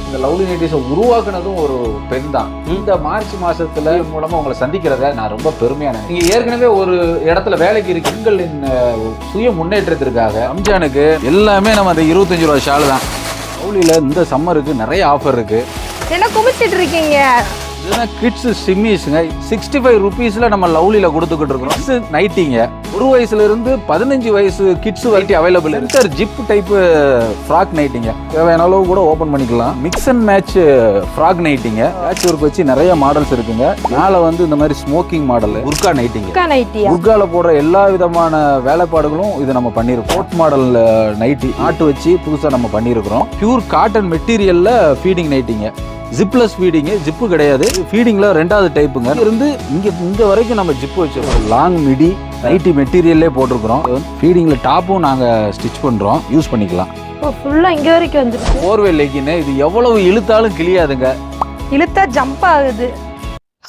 இந்த லவ்லி நைட்டிஸை உருவாக்குனதும் ஒரு பெண் தான். இந்த மார்ச் மாசத்துல மூலமா உங்களை சந்திக்கிறத நான் ரொம்ப பெருமையா நினைக்கிறேன். நீங்க ஏற்கனவே ஒரு இடத்துல வேலைக்கு இருக்கு. பெண்களின் சுய முன்னேற்றத்திற்காக ரம்ஜானுக்கு எல்லாமே நம்ம அந்த 25 ரூபா ஷால் தான். லவ்லியில இந்த சம்மருக்கு நிறைய ஆஃபர் இருக்கு. என்ன குமிச்சிட்டு இருக்கீங்க? கிட்ஸ் சிம்மிஸ்ங்க 65 ருபீஸ்ல நம்ம லவ்லியில கொடுத்துக்கிட்டு இருக்கிறோம். நைட்டிங்க 1 வயசுல இருந்து 15 வயசு கிட்ஸ் வரைக்கும் அவைலபிள் இருக்கு. ஜிப் டைப் ஃப்ராக் நைட்டிங்க தேவையான அளவு கூட ஓபன் பண்ணிக்கலாம். மிக்ஸ் அண்ட் மேட்ச் ஃப்ராக் நைட்டிங்க பேட்ச் ஒர்க் வச்சு நிறைய மாடல்ஸ் இருக்குங்க. மேல இந்த மாதிரி ஸ்மோக்கிங் மாடல் புர்கா நைட்டிங்க. புர்கால போடுற எல்லா விதமான வேலைப்பாடுகளும் இது நம்ம பண்ணிருக்கோம். கோட் மாடல் நைட்டி நாட்டு வச்சு புதுசா நம்ம பண்ணிருக்கிறோம். பியூர் காட்டன் மெட்டீரியல்ல ஃபீடிங் நைட்டிங்க. ஜிப்லெஸ் ஃபீடிங்கு, ஜிப்பு கிடையாது. ஃபீடிங்கில் 2வது டைப்புங்க. இருந்து இங்கே வரைக்கும் நம்ம ஜிப்பு வச்சிருக்கோம். லாங் மிடி நைட்டி மெட்டீரியல்லே போட்டிருக்கிறோம். ஃபீடிங்கில் டாப்பும் நாங்கள் ஸ்டிச் பண்ணுறோம், யூஸ் பண்ணிக்கலாம். ஃபுல்லாக இங்கே வரைக்கும் வந்துருக்கு. போர்வே லெகின்னு இது எவ்வளவு இழுத்தாலும் கிளியாதுங்க. இழுத்தா ஜம்ப் ஆகுது.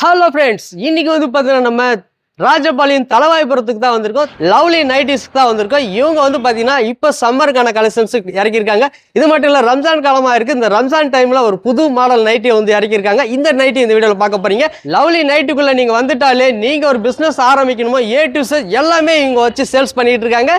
ஹலோ ஃப்ரெண்ட்ஸ், இன்னைக்கு பார்த்தீங்கன்னா நம்ம ராஜபாளையம் தலவாய்புரத்துக்கு தான் வந்திருக்கோம். லவ்லி நைட்டிஸ்க்கு தான் வந்திருக்கோம். இவங்க பார்த்தீங்கன்னா இப்போ சம்மருக்கான கலெக்ஷன்ஸ் இறக்கியிருக்காங்க. இது மட்டும் இல்லை, ரம்ஜான் காலமாக இருக்குது. இந்த ரம்ஜான் டைமில் ஒரு புது மாடல் நைட்டியை இறக்கியிருக்காங்க. இந்த நைட்டி இந்த வீடியோவில் பார்க்க போறீங்க. லவ்லி நைட்டுக்குள்ளே நீங்கள் வந்துட்டாலே நீங்கள் ஒரு பிஸ்னஸ் ஆரம்பிக்கணுமோ A to Z எல்லாமே இவங்க வச்சு சேல்ஸ் பண்ணிட்டு இருக்காங்க.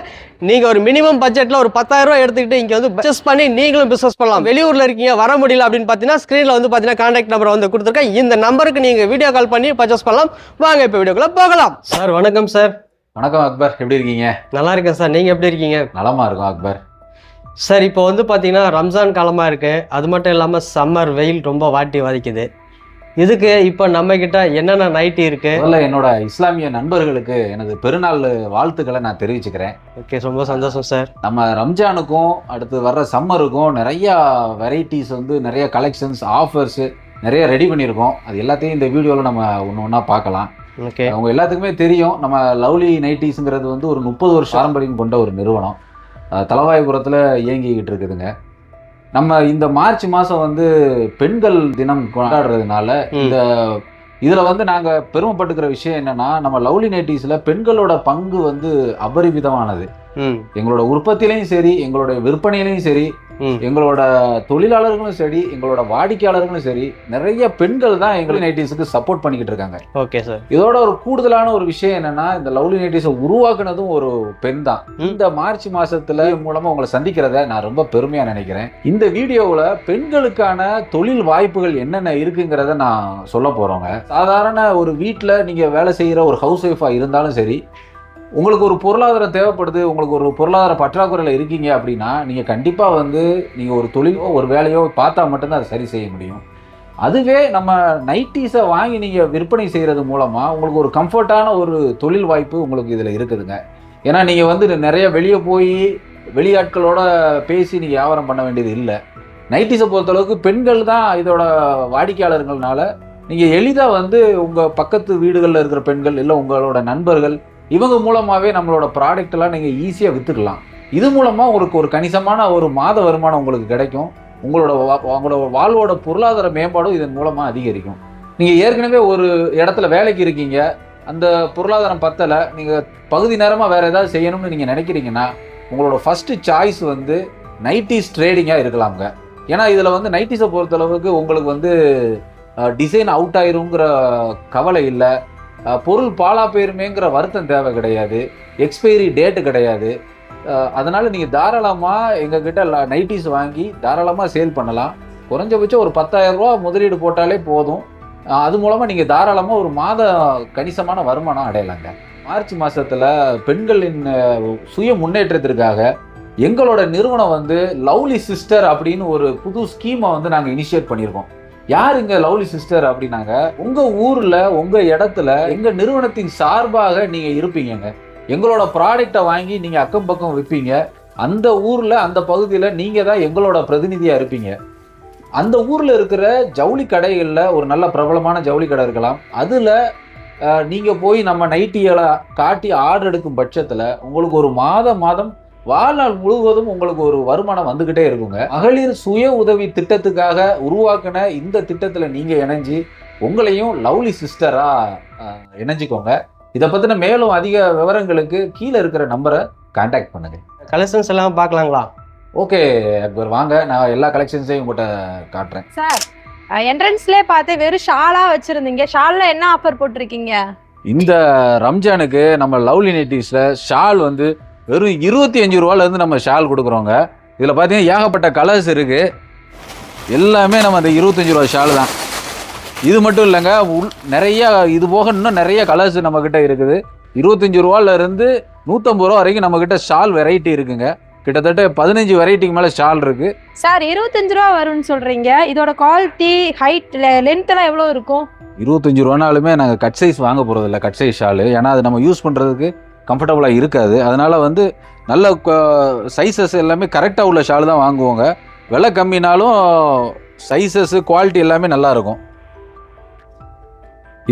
நீங்கள் ஒரு மினிமம் பட்ஜெட்டில் ஒரு 10,000 ரூபா எடுத்துக்கிட்டு இங்கே பர்ச்சேஸ் பண்ணி நீங்களும் பிஸ்னஸ் பண்ணலாம். வெளியூரில் இருக்கீங்க, வர முடியல அப்படின்னு பார்த்தீங்கன்னா ஸ்க்ரீனில் பார்த்தீங்கன்னா கான்டாக்ட் நம்பர் கொடுத்துருக்கேன். இந்த நம்பருக்கு நீங்கள் வீடியோ கால் பண்ணி பர்ச்சேஸ் பண்ணலாம். வாங்க இப்போ வீடியோக்குள்ள போகலாம். சார் வணக்கம். சார் வணக்கம் அக்பர், எப்படி இருக்கீங்க? நல்லா இருக்கேன் சார், நீங்கள் எப்படி இருக்கீங்க? நலமா இருக்கும் அக்பர். சார் இப்போ பார்த்தீங்கன்னா ரம்ஜான் காலமாக இருக்குது. அது மட்டும் இல்லாமல் சம்மர் வெயில் ரொம்ப வாட்டி வதைக்குது. இதுக்கு இப்போ நம்ம கிட்ட என்னென்ன நைட்டி இருக்கு? முதல்ல என்னோட இஸ்லாமிய நண்பர்களுக்கு எனது பெருநாள் வாழ்த்துக்களை நான் தெரிவிச்சுக்கிறேன். ஓகே, ரொம்ப சந்தோஷம் சார். நம்ம ரம்ஜானுக்கும் அடுத்து வர்ற சம்மருக்கும் நிறைய வெரைட்டிஸ் நிறைய கலெக்ஷன்ஸ் ஆஃபர்ஸ் நிறைய ரெடி பண்ணியிருக்கோம். அது எல்லாத்தையும் இந்த வீடியோவில் நம்ம ஒன்று ஒன்றா பார்க்கலாம். ஓகே, அவங்க எல்லாத்துக்குமே தெரியும் நம்ம லவ்லி நைட்டிஸுங்கிறது ஒரு 30 வருஷ பாரம்பரியம் கொண்ட ஒரு நிறுவனம். தலவாய்புரத்தில் இயங்கிக்கிட்டு இருக்குதுங்க. நம்ம இந்த மார்ச் மாதம் பெண்கள் தினம் கொண்டாடுறதுனால இதில் நாங்கள் பெருமைப்பட்டுக்கிற விஷயம் என்னன்னா, நம்ம லவ்லி நைட்டிஸில் பெண்களோட பங்கு அபரிமிதமானது. எங்களோட உற்பத்திலையும் சரி, எங்களோட விற்பனையிலையும் சரி, எங்களோட தொழிலாளர்களும் சரி, எங்களோட வாடிக்கையாளர்களும் சரி, நிறைய பெண்கள் தான் எங்கள் நைட்டிஸுக்கு சப்போர்ட் பண்ணிக்கிட்டு இருக்காங்க. Okay sir. இதோட ஒரு கூடுதலான ஒரு விஷயம் என்னன்னா, இந்த லவ்லி நைட்டிஸை உருவாக்குனதும் ஒரு பெண் தான். இந்த மார்ச் மாசத்துல மூலமா உங்களை சந்திக்கிறத நான் ரொம்ப பெருமையா நினைக்கிறேன். இந்த வீடியோவில் பெண்களுக்கான தொழில் வாய்ப்புகள் என்னென்ன இருக்குங்கிறத நான் சொல்ல போறோங்க. சாதாரண ஒரு வீட்டில் நீங்க வேலை செய்யற ஒரு ஹவுஸ் ஒய்ஃபா இருந்தாலும் சரி, உங்களுக்கு ஒரு பொருளாதாரம் தேவைப்படுது, உங்களுக்கு ஒரு பொருளாதார பற்றாக்குறையில் இருக்கீங்க அப்படின்னா நீங்கள் கண்டிப்பாக நீங்கள் ஒரு தொழிலோ ஒரு வேலையோ பார்த்தா மட்டும்தான் அதை சரி செய்ய முடியும். அதுவே நம்ம நைட்டிஸை வாங்கி நீங்கள் விற்பனை செய்கிறது மூலமாக உங்களுக்கு ஒரு கம்ஃபர்ட்டான ஒரு தொழில் வாய்ப்பு உங்களுக்கு இதில் இருக்குதுங்க. ஏன்னா நீங்கள் நிறைய வெளியே போய் வெளியாட்களோட பேசி நீங்கள் வியாபாரம் பண்ண வேண்டியது இல்லை. நைட்டிஸை பொறுத்தளவுக்கு பெண்கள் தான் இதோட வாடிக்கையாளர்கள்னால நீங்கள் எளிதாக உங்கள் பக்கத்து வீடுகளில் இருக்கிற பெண்கள் இல்லை உங்களோட நண்பர்கள் இவங்க மூலமாகவே நம்மளோட ப்ராடக்ட் எல்லாம் நீங்கள் ஈஸியாக விற்றுக்கலாம். இது மூலமாக உங்களுக்கு ஒரு கணிசமான ஒரு மாத வருமானம் உங்களுக்கு கிடைக்கும். உங்களோட வாழ்வோட பொருளாதார மேம்பாடும் இதன் மூலமாக அதிகரிக்கும். நீங்கள் ஏற்கனவே ஒரு இடத்துல வேலைக்கு இருக்கீங்க, அந்த பொருளாதாரம் பத்தலை, நீங்கள் பகுதி நேரமாக வேறு ஏதாவது செய்யணும்னு நீங்கள் நினைக்கிறீங்கன்னா உங்களோட ஃபஸ்ட்டு சாய்ஸ் நைட்டிஸ் ட்ரேடிங்காக இருக்கலாங்க. ஏன்னா இதில் நைட்டிஸை பொறுத்தளவுக்கு உங்களுக்கு டிசைன் அவுட் ஆயிருங்கிற கவலை இல்லை, பொருள் பாலா போயிருமேங்கிற வருத்தம் தேவை கிடையாது, எக்ஸ்பைரி டேட்டு கிடையாது. அதனால் நீங்கள் தாராளமாக எங்ககிட்ட நைட்டிஸ் வாங்கி தாராளமாக சேல் பண்ணலாம். குறைஞ்சபட்சம் ஒரு 10,000 ரூபா முதலீடு போட்டாலே போதும். அது மூலமாக நீங்கள் தாராளமாக ஒரு மாத கணிசமான வருமானம் அடையலாங்க. மார்ச் மாதத்தில் பெண்களின் சுய முன்னேற்றத்திற்காக எங்களோட நிறுவனம் லவ்லி சிஸ்டர் அப்படின்னு ஒரு புது ஸ்கீமை நாங்கள் இனிஷியேட் பண்ணியிருக்கோம். யாருங்க லவ்லி சிஸ்டர் அப்படின்னாங்க, உங்க ஊர்ல உங்க இடத்துல எங்க நிறுவனத்தின் சார்பாக நீங்க இருப்பீங்க. எங்களோட ப்ராடக்டை வாங்கி நீங்க அக்கம் பக்கம் விற்பீங்க. அந்த ஊர்ல அந்த பகுதியில் நீங்க தான் எங்களோட பிரதிநிதியா இருப்பீங்க. அந்த ஊர்ல இருக்கிற ஜவுளி கடைகள்ல ஒரு நல்ல பிரபலமான ஜவுளி கடை இருக்கலாம், அதுல நீங்க போய் நம்ம நைட்டிகளை காட்டி ஆர்டர் எடுக்கும் பட்சத்துல உங்களுக்கு ஒரு மாதம் வாழ்நாள் முழுவதும் உங்களுக்கு ஒரு வருமானம் வந்துகிட்டே இருக்குங்க. மகளிர் சுய உதவி திட்டத்துக்காக உருவாக்கின இந்த திட்டத்துல நீங்க இணைஞ்சு உங்களையும் லவ்லி சிஸ்டரா இணைஞ்சிக்கோங்க. இதை பத்தின மேலும் அதிக விவரங்களுக்கு கீழே இருக்கிற நம்பரை கான்டாக்ட் பண்ணுங்க. கலெக்ஷன்ஸ் எல்லாம் பார்க்கலாங்களா? ஓகே அக்பர், வாங்க நான் எல்லா கலெக்ஷன்ஸையும் உங்கள்கிட்ட காட்டுறேன். சார் என்ட்ரன்ஸ்லயே பார்த்து வெறும் ஷாலா வச்சிருந்தீங்க. ஷால்ல என்ன ஆஃபர் போட்டிருக்கீங்க? இந்த ரம்ஜானுக்கு நம்ம லவ்லி நைட்டிஸ்ல ஷால் வந்து வெறும் 25 ரூபாயிலேருந்து நம்ம ஷால் கொடுக்குறோங்க. இதில் பார்த்தீங்கன்னா ஏகப்பட்ட கலர்ஸ் இருக்கு. எல்லாமே நம்ம அந்த 25 ரூபா ஷால் தான். இது மட்டும் இல்லைங்க, நிறைய இது போக இன்னும் நிறைய கலர்ஸ் நம்மக்கிட்ட இருக்குது. 25 ரூபாயிலேருந்து 150 ரூபா வரைக்கும் நம்மக்கிட்ட ஷால் வெரைட்டி இருக்குங்க. கிட்டத்தட்ட 15 வெரைட்டிக்கு மேலே ஷால் இருக்கு. சார் 25 ரூபா வரும்னு சொல்றீங்க. இதோட குவாலிட்டி, ஹைட், லென்த் எல்லாம் எவ்வளோ இருக்கும்? 25 ரூபானாலுமே நாங்கள் கட் சைஸ் வாங்க போகிறதில்ல, கட் சைஸ் ஷாலு. ஏன்னா அது நம்ம யூஸ் பண்ணுறதுக்கு கம்ஃபர்டபுளாக இருக்காது. அதனால் வந்து நல்ல சைஸஸ் எல்லாமே கரெக்டாக உள்ள ஷால் தான் வாங்குவோங்க. விலை கம்மினாலும் சைஸஸ் குவாலிட்டி எல்லாமே நல்லாயிருக்கும்.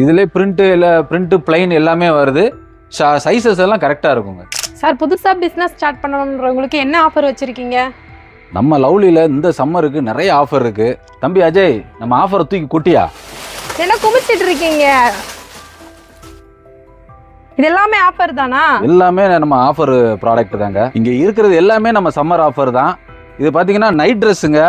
இதிலே பிரிண்ட்டு பிளைன் எல்லாமே வருது. சைஸஸ் எல்லாம் கரெக்டாக இருக்குங்க. சார் புதுசாக பிஸ்னஸ் ஸ்டார்ட் பண்ணணுன்றவங்களுக்கு என்ன ஆஃபர் வச்சிருக்கீங்க? நம்ம லவ்லியில் இந்த சம்மருக்கு நிறைய ஆஃபர் இருக்குது. தம்பி அஜய், நம்ம ஆஃபரை தூக்கி குட்டியா? என்ன குமிச்சிட்டு இருக்கீங்க? இது எல்லாமே ஆஃபர் தானா? எல்லாமே நம்ம ஆஃபர் ப்ராடக்ட் தாங்க. இங்கே இருக்கிறது எல்லாமே நம்ம சம்மர் ஆஃபர் தான். இது பார்த்தீங்கன்னா நைட் ட்ரெஸ்ஸுங்க,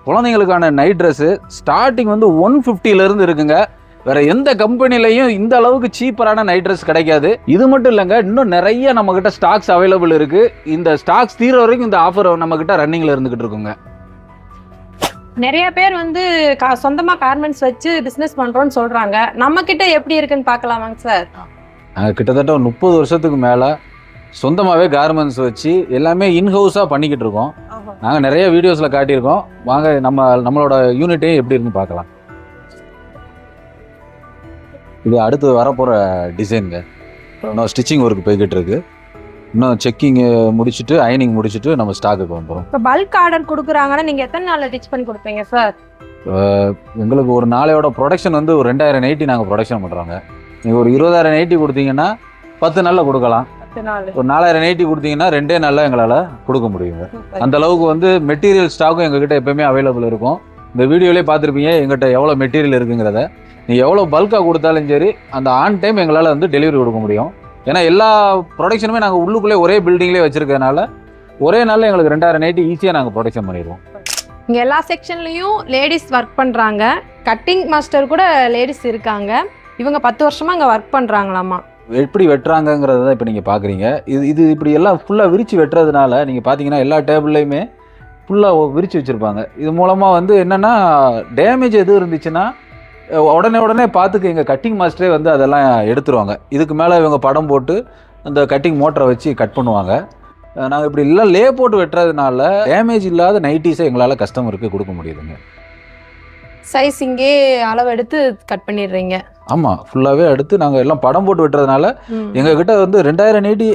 குழந்தைங்களுக்கான நைட் ட்ரெஸ்ஸு ஸ்டார்டிங் வந்து 150லேருந்து இருக்குங்க. வேற எந்த கம்பெனிலையும் இந்த அளவுக்கு சீப்பரான நைட் ட்ரெஸ் கிடைக்காது. இது மட்டும் இல்லைங்க, இன்னும் நிறைய நம்ம கிட்ட ஸ்டாக்ஸ் அவைலபிள் இருக்கு. இந்த ஸ்டாக்ஸ் தீர வரைக்கும் இந்த ஆஃபர் நம்ம கிட்ட ரன்னிங்ல இருந்துகிட்டு இருக்குங்க. நிறைய பேர் வந்து சொந்தமா கார்மெண்ட்ஸ் வச்சு பிசினஸ் பண்றோம்னு சொல்றாங்க. நம்ம கிட்ட எப்படி இருக்குன்னு பார்க்கலாமாங்க சார்? நாங்கள் கிட்டத்தட்ட 30 வருஷத்துக்கு மேலே சொந்தமாகவே கார்மெண்ட்ஸ் வச்சு எல்லாமே இன்ஹவுஸாக பண்ணிக்கிட்டு இருக்கோம். நாங்கள் நிறைய வீடியோஸில் காட்டியிருக்கோம். வாங்க நம்மளோட யூனிட்டையும் எப்படி இருக்குன்னு பார்க்கலாம். இது அடுத்து வரப்போகிற டிசைனுங்க. இன்னும் ஸ்டிச்சிங் ஒர்க் போய்கிட்டு இருக்கு. இன்னும் செக்கிங் முடிச்சுட்டு அயனிங் முடிச்சுட்டு நம்ம ஸ்டாக்குக்கு வந்துடும். இப்போ பல்க் ஆர்டர் கொடுக்குறாங்கன்னா நீங்கள் எத்தனை நாளில் ஸ்டிச் பண்ணி கொடுப்பீங்க சார்? எங்களுக்கு ஒரு நாளையோட ப்ரொடக்ஷன் வந்து ஒரு 2000 நைட்டி நாங்கள் ப்ரொடக்ஷன் பண்ணுறோங்க. நீங்கள் ஒரு 20000 நைட்டி கொடுத்தீங்கன்னா 10 நாளில் கொடுக்கலாம். ஒரு 4000 நைட்டி கொடுத்தீங்கன்னா 2 நாளில் எங்களால் கொடுக்க முடியுங்க. அந்த அளவுக்கு வந்து மெட்டீரியல் ஸ்டாக்கும் எங்ககிட்ட எப்பவுமே அவைலபிள் இருக்கும். இந்த வீடியோலேயே பார்த்துருப்பீங்க எங்கிட்ட எவ்வளோ மெட்டீரியல் இருக்குங்கிறத. நீங்கள் எவ்வளோ பல்காக கொடுத்தாலும் சரி அந்த ஆன் டைம் எங்களால் வந்து டெலிவரி கொடுக்க முடியும். ஏன்னா எல்லா ப்ரொடக்ஷனுமே நாங்கள் உள்ளுக்குள்ளே ஒரே பில்டிங்லேயே வச்சுருக்கனால ஒரே நாளில் எங்களுக்கு 2000 நைட்டி ஈஸியாக நாங்கள் ப்ரொடக்ஷன் பண்ணிடுவோம். இங்கே எல்லா செக்ஷன்லேயும் லேடிஸ் ஒர்க் பண்ணுறாங்க. கட்டிங் மாஸ்டர் கூட லேடிஸ் இருக்காங்க. இவங்க 10 வருஷமாக இங்கே ஒர்க் பண்ணுறாங்களாமா. எப்படி வெட்டுறாங்கங்கிறத தான் இப்போ நீங்கள் பார்க்குறீங்க. இது இப்படி எல்லாம் ஃபுல்லாக விரித்து வெட்டுறதுனால நீங்கள் பார்த்தீங்கன்னா எல்லா டேபிள்லையுமே ஃபுல்லாக விரித்து வச்சுருப்பாங்க. இது மூலமாக வந்து என்னென்னா டேமேஜ் எதுவும் இருந்துச்சுன்னா உடனே பார்த்துக்கு எங்கள் கட்டிங் மாஸ்டரே வந்து அதெல்லாம் எடுத்துருவாங்க. இதுக்கு மேலே இவங்க படம் போட்டு அந்த கட்டிங் மோட்டரை வச்சு கட் பண்ணுவாங்க. நாங்கள் இப்படி எல்லாம் லே போட்டு வெட்டுறதுனால டேமேஜ் இல்லாத நைட்டிஸை எங்களால் கஸ்டமருக்கு கொடுக்க முடியுதுங்க. சைஸ் இங்கே அளவு எடுத்து கட் பண்ணிடுறீங்க? ஆமாம், ஃபுல்லாகவே எடுத்து நாங்கள் எல்லாம் படம் போட்டு வெட்டுறதுனால எங்ககிட்ட வந்து 2000 நைட்டி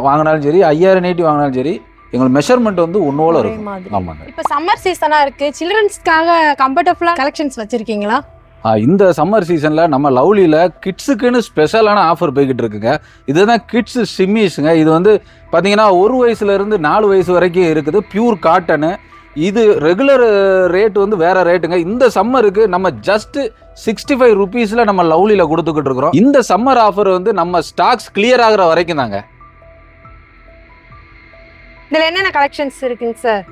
வாங்கினாலும் சரி 5000 நைட்டி வாங்கினாலும் சரி எங்களுக்கு மெஷர்மெண்ட் வந்து ஒன்னோல இருக்கும். ஆமாங்க. இப்போ சம்மர் சீசனாக இருக்குது, சில்ட்ரன்ஸ்க்காக கம்ஃபர்டபுளாக கலெக்ஷன்ஸ் வச்சுருக்கீங்களா? இந்த சம்மர் சீசனில் நம்ம லவ்லியில் கிட்ஸுக்குன்னு ஸ்பெஷலான ஆஃபர் போய்கிட்டு இருக்குங்க. இதுதான் கிட்ஸு ஷிம்மிஸுங்க. இது வந்து பார்த்தீங்கன்னா 1 வயசுலேருந்து 4 வயசு வரைக்கும் இருக்குது. Pure cotton. இது ரெகுலர் ரேட் வந்து வேறு ரேட்டுங்க. இந்த சம்மருக்கு நம்ம ஜஸ்ட்டு 65 ருபீஸில் நம்ம லவ்லியில் கொடுத்துக்கிட்டு இருக்கிறோம். இந்த சம்மர் ஆஃபர் வந்து நம்ம ஸ்டாக்ஸ் கிளியர் ஆகிற வரைக்கும் தாங்க. இதில் என்னென்ன கலெக்ஷன்ஸ் இருக்குங்க சார்?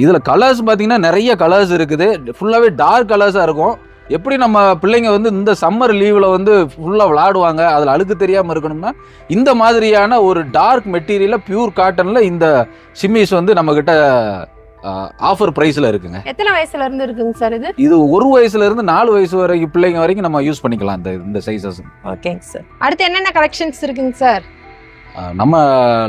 இதில் கலர்ஸ் பார்த்தீங்கன்னா நிறைய கலர்ஸ் இருக்குது. ஃபுல்லாகவே டார்க் கலர்ஸாக இருக்கும். எப்படி நம்ம பிள்ளைங்க வந்து இந்த சம்மர் லீவில் வந்து ஃபுல்லாக விளாடுவாங்க, அதில் அழுக்கு தெரியாமல் இருக்கணும்னா இந்த மாதிரியான ஒரு டார்க் மெட்டீரியலில் பியூர் காட்டனில் இந்த ஷிம்மிஸ் வந்து நம்மக்கிட்ட ஆஃபர் ப்ரைஸில் இருக்குங்க. எத்தனை வயசுலேருந்து இருக்குங்க சார் இது? இது 1 வயசுலேருந்து 4 வயசு வரைக்கும் பிள்ளைங்க வரைக்கும் நம்ம யூஸ் பண்ணிக்கலாம் இந்த சைஸஸ். ஓகேங்க சார். அடுத்து என்னென்ன கலெக்ஷன்ஸ் இருக்குங்க சார்? நம்ம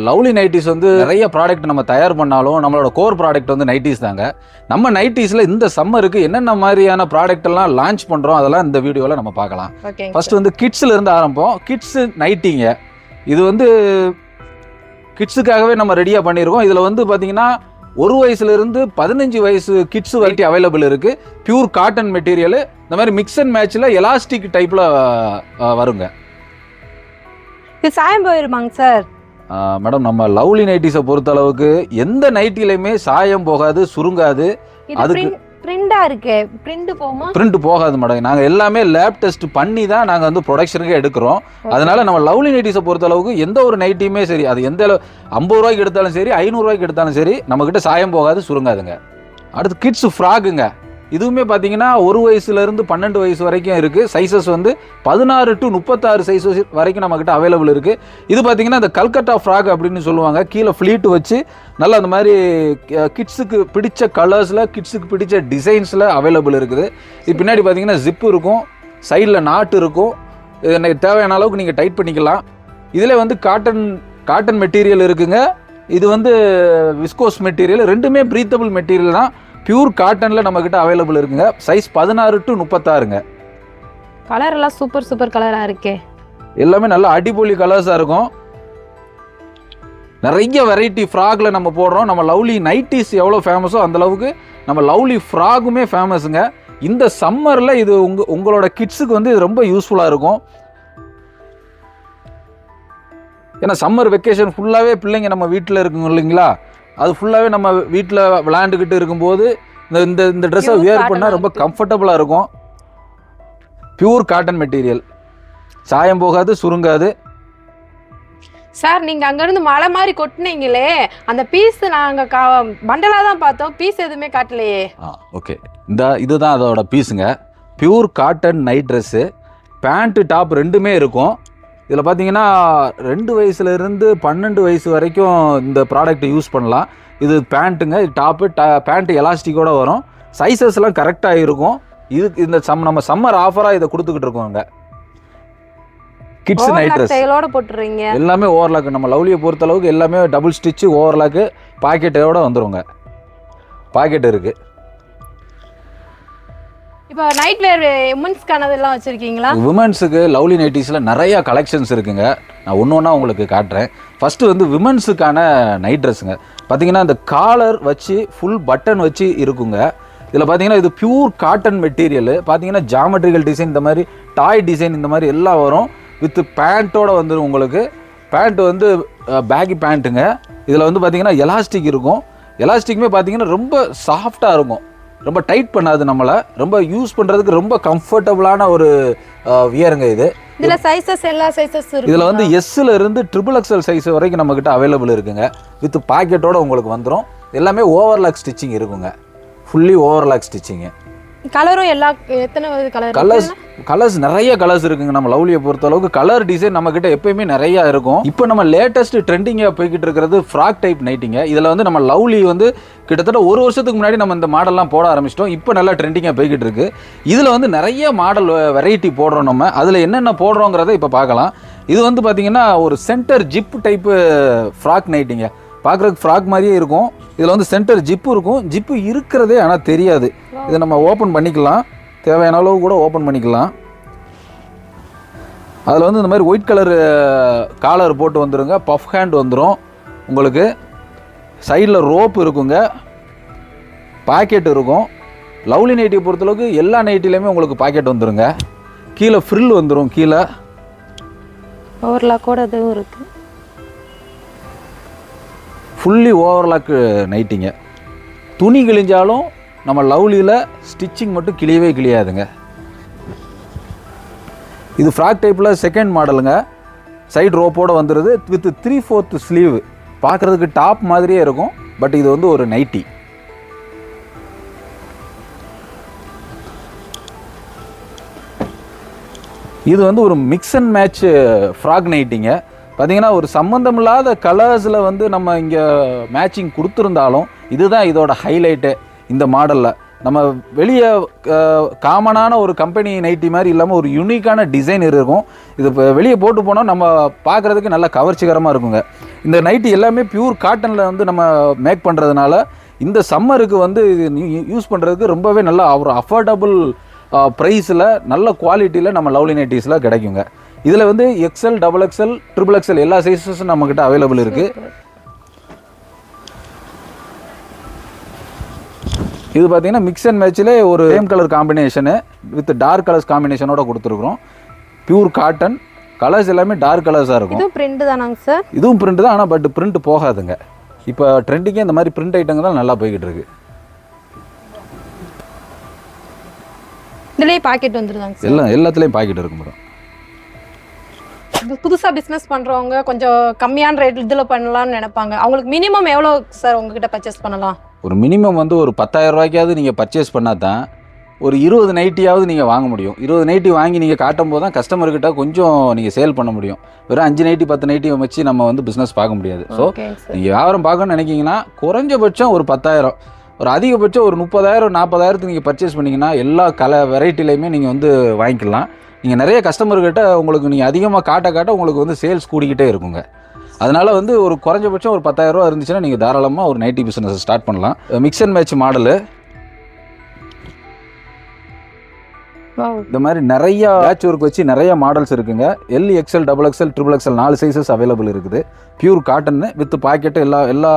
லவ்லி நைட்டிஸ் வந்து நிறைய ப்ராடக்ட் நம்ம தயார் பண்ணாலும் நம்மளோட கோர் ப்ராடக்ட் வந்து நைட்டிஸ் தாங்க. நம்ம நைட்டிஸில் இந்த சம்மருக்கு என்னென்ன மாதிரியான ப்ராடக்ட் எல்லாம் லான்ச் பண்ணுறோம் அதெல்லாம் இந்த வீடியோவில் நம்ம பார்க்கலாம். ஃபர்ஸ்ட் வந்து கிட்ஸில் இருந்து ஆரம்பம். கிட்ஸு நைட்டிங்க. இது வந்து கிட்ஸுக்காகவே நம்ம ரெடியாக பண்ணியிருக்கோம். இதில் வந்து பார்த்தீங்கன்னா 1 வயசுலேருந்து 15 வயசு கிட்ஸு வரைக்கும் அவைலபிள் இருக்குது. Pure cotton material. இந்த மாதிரி மிக்ஸ் அண்ட் மேட்சில் எலாஸ்டிக் டைப்பில் வருங்க. இது சாயம் போயிருமாங்க சார்? மேடம், நம்ம லவ்லி நைட்டிஸை பொறுத்த அளவுக்கு எந்த நைட்டிலையுமே சாயம் போகாது, சுருங்காது. அதுக்கு பிரிண்டா இருக்கே, பிரிண்ட் போகுமா? பிரிண்ட் போகாது மேடம். நாங்கள் எல்லாமே லேப் டெஸ்ட் பண்ணி தான் நாங்கள் வந்து ப்ரொடக்ஷனுக்கு எடுக்கிறோம். அதனால நம்ம லவ்லி நைட்டிஸை பொறுத்த அளவுக்கு எந்த ஒரு நைட்டியுமே சரி, அது எந்த 50 ரூபாய்க்கு எடுத்தாலும் சரி 500 ரூபாய்க்கு எடுத்தாலும் சரி நம்மக்கிட்ட சாயம் போகாது, சுருங்காதுங்க. அடுத்து கிட்ஸ் ஃப்ராக்குங்க. இதுவுமே பார்த்தீங்கன்னா 1 வயசுலேருந்து 12 வயசு வரைக்கும் இருக்குது. சைஸஸ் வந்து 16 to 36 சைஸஸ் வரைக்கும் நம்மக்கிட்ட அவைலபிள் இருக்குது. இது பார்த்தீங்கன்னா இந்த கல்கட்டா ஃப்ராக் அப்படின்னு சொல்லுவாங்க. கீழே ஃப்ளீட் வச்சு நல்லா அந்த மாதிரி கிட்ஸுக்கு பிடிச்ச கலர்ஸில், கிட்ஸுக்கு பிடிச்ச டிசைன்ஸில் அவைலபிள் இருக்குது. இது பின்னாடி பார்த்தீங்கன்னா ஜிப்பு இருக்கும், சைடில் நாட்டு இருக்கும். தேவையான அளவுக்கு நீங்கள் டைட் பண்ணிக்கலாம். இதில் வந்து காட்டன் மெட்டீரியல் இருக்குங்க. இது வந்து விஸ்கோஸ் மெட்டீரியல். ரெண்டுமே ப்ரீத்தபிள் மெட்டீரியல் தான். பியூர் காட்டனில் நம்மக்கிட்ட அவைலபிள் இருக்குங்க. Size 16 to 36ங்க. கலர் எல்லாம் சூப்பர் கலராக இருக்கே. எல்லாமே நல்ல அடிப்பொலி கலர்ஸாக இருக்கும். நிறைய வெரைட்டி ஃப்ராக்ல நம்ம போடுறோம். நம்ம லவ்லி நைட்டிஸ் எவ்வளோ ஃபேமஸோ அந்த அளவுக்கு நம்ம லவ்லி ஃப்ராகுமே ஃபேமஸுங்க. இந்த சம்மரில் இது உங்களோட கிட்ஸுக்கு வந்து இது ரொம்ப யூஸ்ஃபுல்லாக இருக்கும். ஏன்னா சம்மர் வெக்கேஷன் ஃபுல்லாகவே பிள்ளைங்க நம்ம வீட்டில் இருக்குங்க இல்லைங்களா, அது ஃபுல்லாகவே நம்ம வீட்டில் விளையாண்டுக்கிட்டு இருக்கும்போது இந்த ட்ரெஸ்ஸை வியர் பண்ணால் ரொம்ப கம்ஃபர்டபுளாக இருக்கும். பியூர் காட்டன் மெட்டீரியல், சாயம் போகாது, சுருங்காது. சார் நீங்கள் அங்கேருந்து மழை மாதிரி கொட்டினீங்களே, அந்த பீஸ் நாங்கள் பண்டலாக தான் பார்த்தோம், பீஸ் எதுவுமே காட்டலையே. ஓகே, இதுதான் அதோட பீஸுங்க. Pure cotton night dress, pant top ரெண்டுமே இருக்கும். இதில் பார்த்தீங்கன்னா 2 வயசுலேருந்து 12 வயசு வரைக்கும் இந்த ப்ராடக்ட்டை யூஸ் பண்ணலாம். இது பேண்ட்டுங்க, இது டாப்பு. பேண்ட்டு எலாஸ்டிக்கோடு வரும். சைஸஸ்லாம் கரெக்டாக இருக்கும். இந்த நம்ம சம்மர் ஆஃபராக இதை கொடுத்துக்கிட்டு இருக்கோங்க. கிட்ஸ் நைட் ட்ரெஸ் போட்டுறீங்க, எல்லாமே ஓவர்லாக். நம்ம லவ்லியை பொறுத்த அளவுக்கு எல்லாமே டபுள் ஸ்டிச்சு, ஓவர்லாக்கு, பாக்கெட்டோட வந்துருங்க. பாக்கெட் இருக்குது. இப்போ நைட் வேர் உமன்ஸ்க்கானதெல்லாம் வச்சுருக்கீங்களா? விமன்ஸுக்கு லவ்லி நைட்டிஸில் நிறையா கலெக்ஷன்ஸ் இருக்குங்க. நான் ஒன்று ஒன்றா உங்களுக்கு காட்டுறேன். ஃபஸ்ட்டு வந்து விமன்ஸுக்கான நைட் ட்ரெஸ்ஸுங்க. பார்த்தீங்கன்னா இந்த காலர் வச்சு ஃபுல் பட்டன் வச்சு இருக்குங்க. இதில் பார்த்தீங்கன்னா இது பியூர் காட்டன் மெட்டீரியல். பார்த்தீங்கன்னா ஜாமெட்ரிக்கல் டிசைன், இந்த மாதிரி டாய் டிசைன், இந்த மாதிரி எல்லாம் வரும். வித் பேண்ட்டோட வந்துடும் உங்களுக்கு. பேண்ட் வந்து பேகி பேண்ட்டுங்க. இதில் வந்து பார்த்தீங்கன்னா எலாஸ்டிக் இருக்கும். எலாஸ்டிக்குமே பார்த்தீங்கன்னா ரொம்ப சாஃப்டாக இருக்கும், ரொம்ப டைட் பண்ணாது. நம்மளை ரொம்ப யூஸ் பண்ணுறதுக்கு ரொம்ப கம்ஃபர்டபுளான ஒரு வியருங்க இது. இதில் சைஸஸ் எல்லா சைஸஸ் இருக்கு. இதில் வந்து எஸ்ஸில் இருந்து XXL சைஸ் வரைக்கும் நம்மக்கிட்ட அவைலபிள் இருக்குங்க. வித் பாக்கெட்டோட உங்களுக்கு வந்துடும். எல்லாமே ஓவர்லாக் ஸ்டிச்சிங் இருக்குங்க. Fully overlock stitching. கலரும் எத்தனை கலர்ஸ் நிறைய கலர்ஸ் இருக்குங்க. நம்ம லவ்லியை பொறுத்த அளவுக்கு கலர் டிசைன் நம்மக்கிட்ட எப்பயுமே நிறையா இருக்கும். இப்போ நம்ம லேட்டஸ்ட் ட்ரெண்டிங்காக போய்கிட்டு இருக்கிறது ஃப்ராக் டைப் நைட்டிங்க. இதில் வந்து நம்ம லவ்லி வந்து கிட்டத்தட்ட 1 வருஷத்துக்கு முன்னாடி நம்ம இந்த மாடல்லாம் போட ஆரம்பிச்சிட்டோம். இப்போ நல்லா ட்ரெண்டிங்காக போய்கிட்டு இருக்கு. இதில் வந்து நிறைய மாடல் வெரைட்டி போடுறோம். நம்ம அதில் என்னென்ன போடுறோங்கிறத இப்போ பார்க்கலாம். இது வந்து பார்த்தீங்கன்னா ஒரு சென்டர் ஜிப் டைப்பு ஃப்ராக் நைட்டிங்க. பார்க்குறதுக்கு ஃப்ராக் மாதிரியே இருக்கும். இதில் வந்து சென்டர் ஜிப்பு இருக்கும். ஜிப்பு இருக்கிறதே ஆனால் தெரியாது. இதை நம்ம ஓப்பன் பண்ணிக்கலாம், தேவையான அளவு கூட ஓப்பன் பண்ணிக்கலாம். அதில் வந்து இந்த மாதிரி ஒயிட் கலர் காலர் போட்டு வந்துடுங்க. பஃப் ஹேண்ட் வந்துடும் உங்களுக்கு. சைடில் ரோப் இருக்குங்க, பாக்கெட் இருக்கும். லவ்லி நைட்டியை பொறுத்தளவுக்கு எல்லா நைட்டிலையுமே உங்களுக்கு பாக்கெட் வந்துடுங்க. கீழே ஃப்ரில் வந்துடும். கீழே ஓவர்லாக்கோட இதுவும் இருக்குது. ஃபுல்லி ஓவர்லாக்கு நைட்டிங்க. துணி கிழிஞ்சாலும் நம்ம லவ்லியில் ஸ்டிச்சிங் மட்டும் கிளியவே கிளியாதுங்க. இது ஃப்ராக் டைப்பில் செகண்ட் மாடலுங்க. சைடு ரோப்போடு வந்துடுது வித் 3/4 ஸ்லீவ். பார்க்குறதுக்கு டாப் மாதிரியே இருக்கும், பட் இது வந்து ஒரு நைட்டி. இது வந்து ஒரு மிக்ஸ் அண்ட் மேட்ச் ஃப்ராக் நைட்டிங்க. பார்த்தீங்கன்னா ஒரு சம்மந்தமில்லாத கலர்ஸில் வந்து நம்ம இங்கே மேட்சிங் கொடுத்துருந்தாலும் இதுதான் இதோட ஹைலைட்டு. இந்த மாடலில் நம்ம வெளியே காமனான ஒரு கம்பெனி நைட்டி மாதிரி இல்லாமல் ஒரு யூனிக்கான டிசைன் இருக்கும். இது இப்போ வெளியே போட்டு போனால் நம்ம பார்க்குறதுக்கு நல்லா கவர்ச்சிகரமாக இருக்குங்க. இந்த நைட்டி எல்லாமே பியூர் காட்டனில் வந்து நம்ம மேக் பண்ணுறதுனால இந்த சம்மருக்கு வந்து யூஸ் பண்ணுறதுக்கு ரொம்பவே நல்லா ஒரு அஃபோர்டபுள் ப்ரைஸில் நல்ல குவாலிட்டியில் நம்ம லவ்லி நைட்டிஸில் கிடைக்குங்க. இதில் வந்து XL, XXL, XXL எல்லா சைஸஸும் நம்மக்கிட்ட அவைலபிள் இருக்குது. இது பார்த்தீங்கன்னா மிக்ஸ் அண்ட் மேட்சில் ஒரு same colour combination with dark colours காம்பினேஷனோட கொடுத்துருக்குறோம். பியூர் காட்டன் கலர்ஸ் எல்லாமே டார்க் கலர்ஸாக இருக்கும். இதுவும் பிரிண்ட் தானாங்க சார்? இதுவும் பிரிண்ட் தான், ஆனால் பட் பிரிண்ட் போகாதுங்க. இப்போ ட்ரெண்டிங்கே இந்த மாதிரி பிரிண்ட் ஐட்டங்க தான் நல்லா போய்கிட்டு இருக்கு. இதுலயே பாக்கெட் வந்துருதாங்க சார். எல்லாத்துலேயும் பாக்கெட் இருக்கும் மேடம். புதுசா பிசினஸ் பண்றவங்க கொஞ்சம் கம்மியான ரேட் இதுல பண்ணலாம்னு நினைப்பாங்க. அவங்களுக்கு மினிமம் எவ்வளோ சார் உங்ககிட்ட பர்ச்சேஸ் பண்ணலாம்? ஒரு மினிமம் வந்து ஒரு 10,000 ரூபாய்க்காவது நீங்கள் பர்ச்சேஸ் பண்ணால் தான் ஒரு 20 நைட்டியாவது நீங்கள் வாங்க முடியும். 20 நைட்டி வாங்கி நீங்கள் காட்டும் போது தான் கஸ்டமர்கிட்ட கொஞ்சம் நீங்கள் சேல் பண்ண முடியும். வெறும் 5 நைட்டி 10 நைட்டி வச்சு நம்ம வந்து பிஸ்னஸ் பார்க்க முடியாது. ஸோ நீங்கள் வியாபாரம் பார்க்கணும்னு நினைக்கிங்கன்னா குறைஞ்சபட்சம் ஒரு 10,000, ஒரு அதிகபட்சம் ஒரு 30,000 40,000க்கு நீங்கள் பர்ச்சேஸ் பண்ணிங்கன்னா எல்லா வெரைட்டிலையுமே நீங்கள் வந்து வாங்கிக்கலாம். நீங்கள் நிறைய கஸ்டமர்கிட்ட உங்களுக்கு நீங்கள் அதிகமாக காட்ட உங்களுக்கு வந்து சேல்ஸ் கூடிக்கிட்டே இருக்குங்க. அதனால் வந்து ஒரு குறைஞ்சபட்சம் ஒரு 10,000 ரூபா இருந்துச்சுன்னா நீங்கள் தாராளமாக ஒரு நைட்டி பிஸ்னஸ் ஸ்டார்ட் பண்ணலாம். மிக்ஸ் அண்ட் மேட்ச் மாடலு இந்த மாதிரி நிறைய பேட்ச் ஒர்க் வச்சு நிறைய மாடல்ஸ் இருக்குங்க. L, XL, XXL, XXL 4 sizes available இருக்குது. பியூர் காட்டன் வித் பாக்கெட்டு எல்லா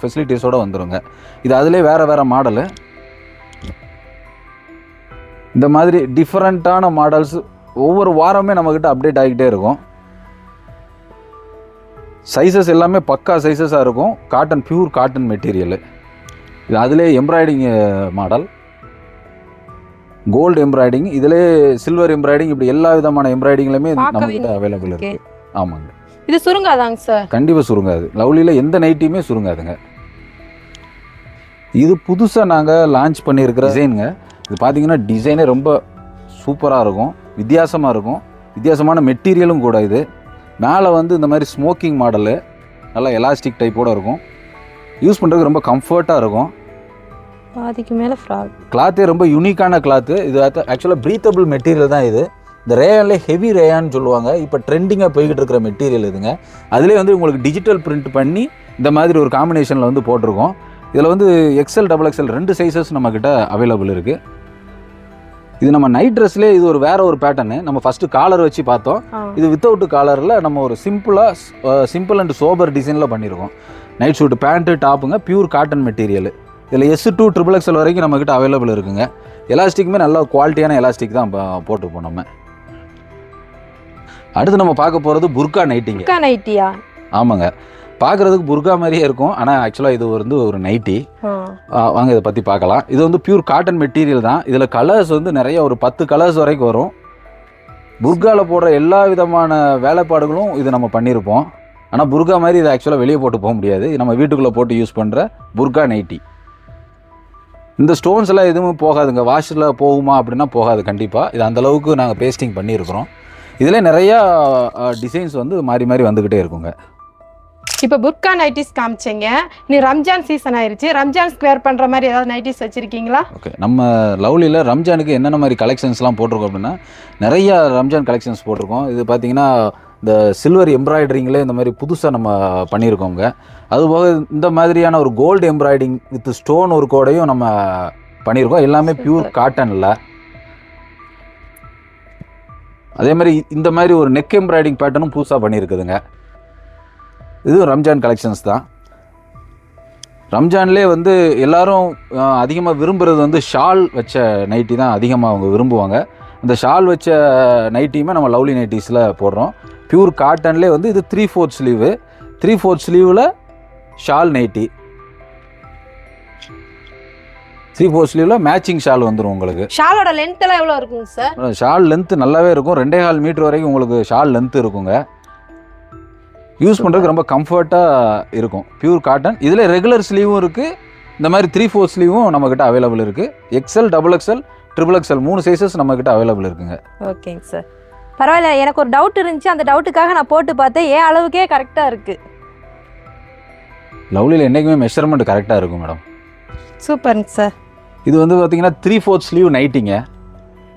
ஃபெசிலிட்டிஸோடு வந்துடுங்க. இது அதிலே வேறு மாடலு. இந்த மாதிரி டிஃப்ரெண்ட்டான மாடல்ஸ் ஒவ்வொரு வாரமே நம்மக்கிட்ட அப்டேட் ஆகிக்கிட்டே இருக்கும். சைஸஸ் எல்லாமே பக்கா சைஸஸாக இருக்கும். Cotton, pure cotton material. இது அதிலே எம்ப்ராய்டிங் மாடல், கோல்டு எம்ப்ராய்டிங், இதிலே சில்வர் எம்ப்ராய்டிங், இப்படி எல்லா விதமான எம்ப்ராய்டிங்லையுமே நம்மகிட்ட அவைலபிள் இருக்கு. ஆமாங்க. இது சுருங்காதாங்க சார்? கண்டிப்பாக சுருங்காது. லவ்லியில் எந்த நைட்டியுமே சுருங்காதுங்க. இது புதுசாக நாங்கள் லான்ச் பண்ணியிருக்கிற டிசைனுங்க. இது பார்த்தீங்கன்னா டிசைனே ரொம்ப சூப்பராக இருக்கும், வித்தியாசமாக இருக்கும், வித்தியாசமான மெட்டீரியலும் கூட. இது மேலே வந்து இந்த மாதிரி ஸ்மோக்கிங் மாடலு, நல்லா எலாஸ்டிக் டைப்போடு இருக்கும். யூஸ் பண்ணுறதுக்கு ரொம்ப கம்ஃபர்ட்டாக இருக்கும். பாதிக்கு மேலே ஃப்ராக் கிளாத்தே ரொம்ப யூனிக்கான கிளாத்து. இது ஆக்சுவலாக ப்ரீத்தபிள் மெட்டீரியல் தான். இது இந்த ரேயான்லேயே ஹெவி ரேயான்னு சொல்லுவாங்க. இப்போ ட்ரெண்டிங்காக போய்கிட்டு இருக்கிற மெட்டீரியல் இதுங்க. அதிலே வந்து உங்களுக்கு டிஜிட்டல் பிரிண்ட் பண்ணி இந்த மாதிரி ஒரு காம்பினேஷனில் வந்து போட்டிருக்கோம். இதில் வந்து XL, XXL 2 சைஸஸ் நம்மக்கிட்ட அவைலபிள் இருக்குது. இது நம்ம நைட் ட்ரெஸ்லேயே இது ஒரு வேற ஒரு பேட்டர்னு. நம்ம ஃபஸ்ட்டு காலர் வச்சு பார்த்தோம். இது வித்தவுட் காலரில் நம்ம ஒரு சிம்பிள் அண்ட் சோபர் டிசைனில் பண்ணியிருக்கோம். நைட் ஷூட் பேண்ட்டு டாப்புங்க, பியூர் காட்டன் மெட்டீரியல். இதில் S to XXL வரைக்கும் நம்மக்கிட்ட அவைலபிள் இருக்குங்க. எலாஸ்டிக்குமே நல்ல குவாலிட்டியான எலாஸ்டிக் தான் போட்டுப்போம் நம்ம. அடுத்து நம்ம பார்க்க போகிறது புர்கா நைட்டிங்க. நைட்டியா? ஆமாங்க. பார்க்குறதுக்கு புர்கா மாதிரியே இருக்கும், ஆனால் ஆக்சுவலாக இது வந்து ஒரு நைட்டி. வாங்க இதை பற்றி பார்க்கலாம். இது வந்து பியூர் காட்டன் மெட்டீரியல் தான். இதில் கலர்ஸ் வந்து நிறைய, ஒரு 10 கலர்ஸ் வரைக்கும் வரும். புர்காவில் போடுற எல்லா விதமான வேலைப்பாடுகளும் இது நம்ம பண்ணியிருப்போம். ஆனால் புர்கா மாதிரி இதை ஆக்சுவலாக வெளியே போட்டு போக முடியாது. நம்ம வீட்டுக்குள்ளே போட்டு யூஸ் பண்ணுற புர்கா நைட்டி. இந்த ஸ்டோன்ஸ் எல்லாம் எதுவும் போகாதுங்க. வாஷில் போகுமா அப்படின்னா போகாது கண்டிப்பாக. இது அந்தளவுக்கு நாங்கள் பேஸ்டிங் பண்ணியிருக்கிறோம். இதில் நிறையா டிசைன்ஸ் வந்து மாறி மாறி வந்துக்கிட்டே இருக்குங்க. இப்போ புர்கா நைட்டிஸ் காமிச்சிங்க. நீ ரம்ஜான் சீசன் ஆயிடுச்சு. ரம்ஜான் ஸ்கொயர் பண்ணுற மாதிரி ஏதாவது நைட்டிஸ் வச்சுருக்கீங்களா? ஓகே, நம்ம லவ்லியில் ரம்ஜானுக்கு என்னென்ன மாதிரி கலெக்ஷன்ஸ்லாம் போட்டிருக்கோம் அப்படின்னா நிறையா ரம்ஜான் கலெக்ஷன்ஸ் போட்டிருக்கோம். இது பார்த்தீங்கன்னா இந்த சில்வர் எம்ப்ராய்டரிங்கில் இந்த மாதிரி புதுசாக நம்ம பண்ணியிருக்கோங்க. அதுபோக இந்த மாதிரியான ஒரு கோல்டு எம்ப்ராய்டிங் வித் ஸ்டோன் ஒரு கோடையும் நம்ம பண்ணியிருக்கோம். எல்லாமே பியூர் காட்டனில். அதே மாதிரி இந்த மாதிரி ஒரு நெக் எம்ப்ராய்டிங் பேட்டர்னும் புதுசாக பண்ணியிருக்குதுங்க. இதுவும் ரம்ஜான் கலெக்ஷன்ஸ் தான். ரம்ஜான்லேயே வந்து எல்லாரும் அதிகமாக விரும்புகிறது வந்து ஷால் வச்ச நைட்டி தான் அதிகமாக அவங்க விரும்புவாங்க. அந்த ஷால் வச்ச நைட்டியுமே நம்ம லவ்லி நைட்டிஸில் போடுறோம். பியூர் காட்டன்லேயே வந்து இது 3/4 ஸ்லீவு. 3/4 ஸ்லீவில் ஷால் நைட்டி. 3/4 ஸ்லீவில் மேட்சிங் ஷால் வந்துடும் உங்களுக்கு. ஷாலோட லென்த் எல்லாம் எவ்வளோ இருக்குங்க சார்? ஷால் லென்த் நல்லாவே இருக்கும். 2.5 மீட்டர் வரைக்கும் உங்களுக்கு ஷால் லென்த் இருக்குங்க. யூஸ் பண்ணுறதுக்கு ரொம்ப கம்ஃபர்ட்டாக இருக்கும். Pure cotton. இதில் ரெகுலர் ஸ்லீவும் இருக்குது, இந்த மாதிரி 3/4 ஸ்லீவும் நம்மக்கிட்ட அவைலபிள் இருக்குது. XL, XXL, XXL 3 சைஸஸ் நம்மக்கிட்ட அவைலபிள் இருக்குங்க. ஓகேங்க சார், பரவாயில்ல. எனக்கு ஒரு டவுட் இருந்துச்சு, அந்த டவுட்டுக்காக நான் போட்டு பார்த்தேன். ஏன் அளவுக்கே கரெக்டாக இருக்குது. லவ்லியில் என்றைக்குமே மெஷர்மெண்ட் கரெக்டாக இருக்கும் மேடம். சூப்பருங்க சார். இது வந்து பார்த்தீங்கன்னா 3/4 ஸ்லீவ் நைட்டிங்க.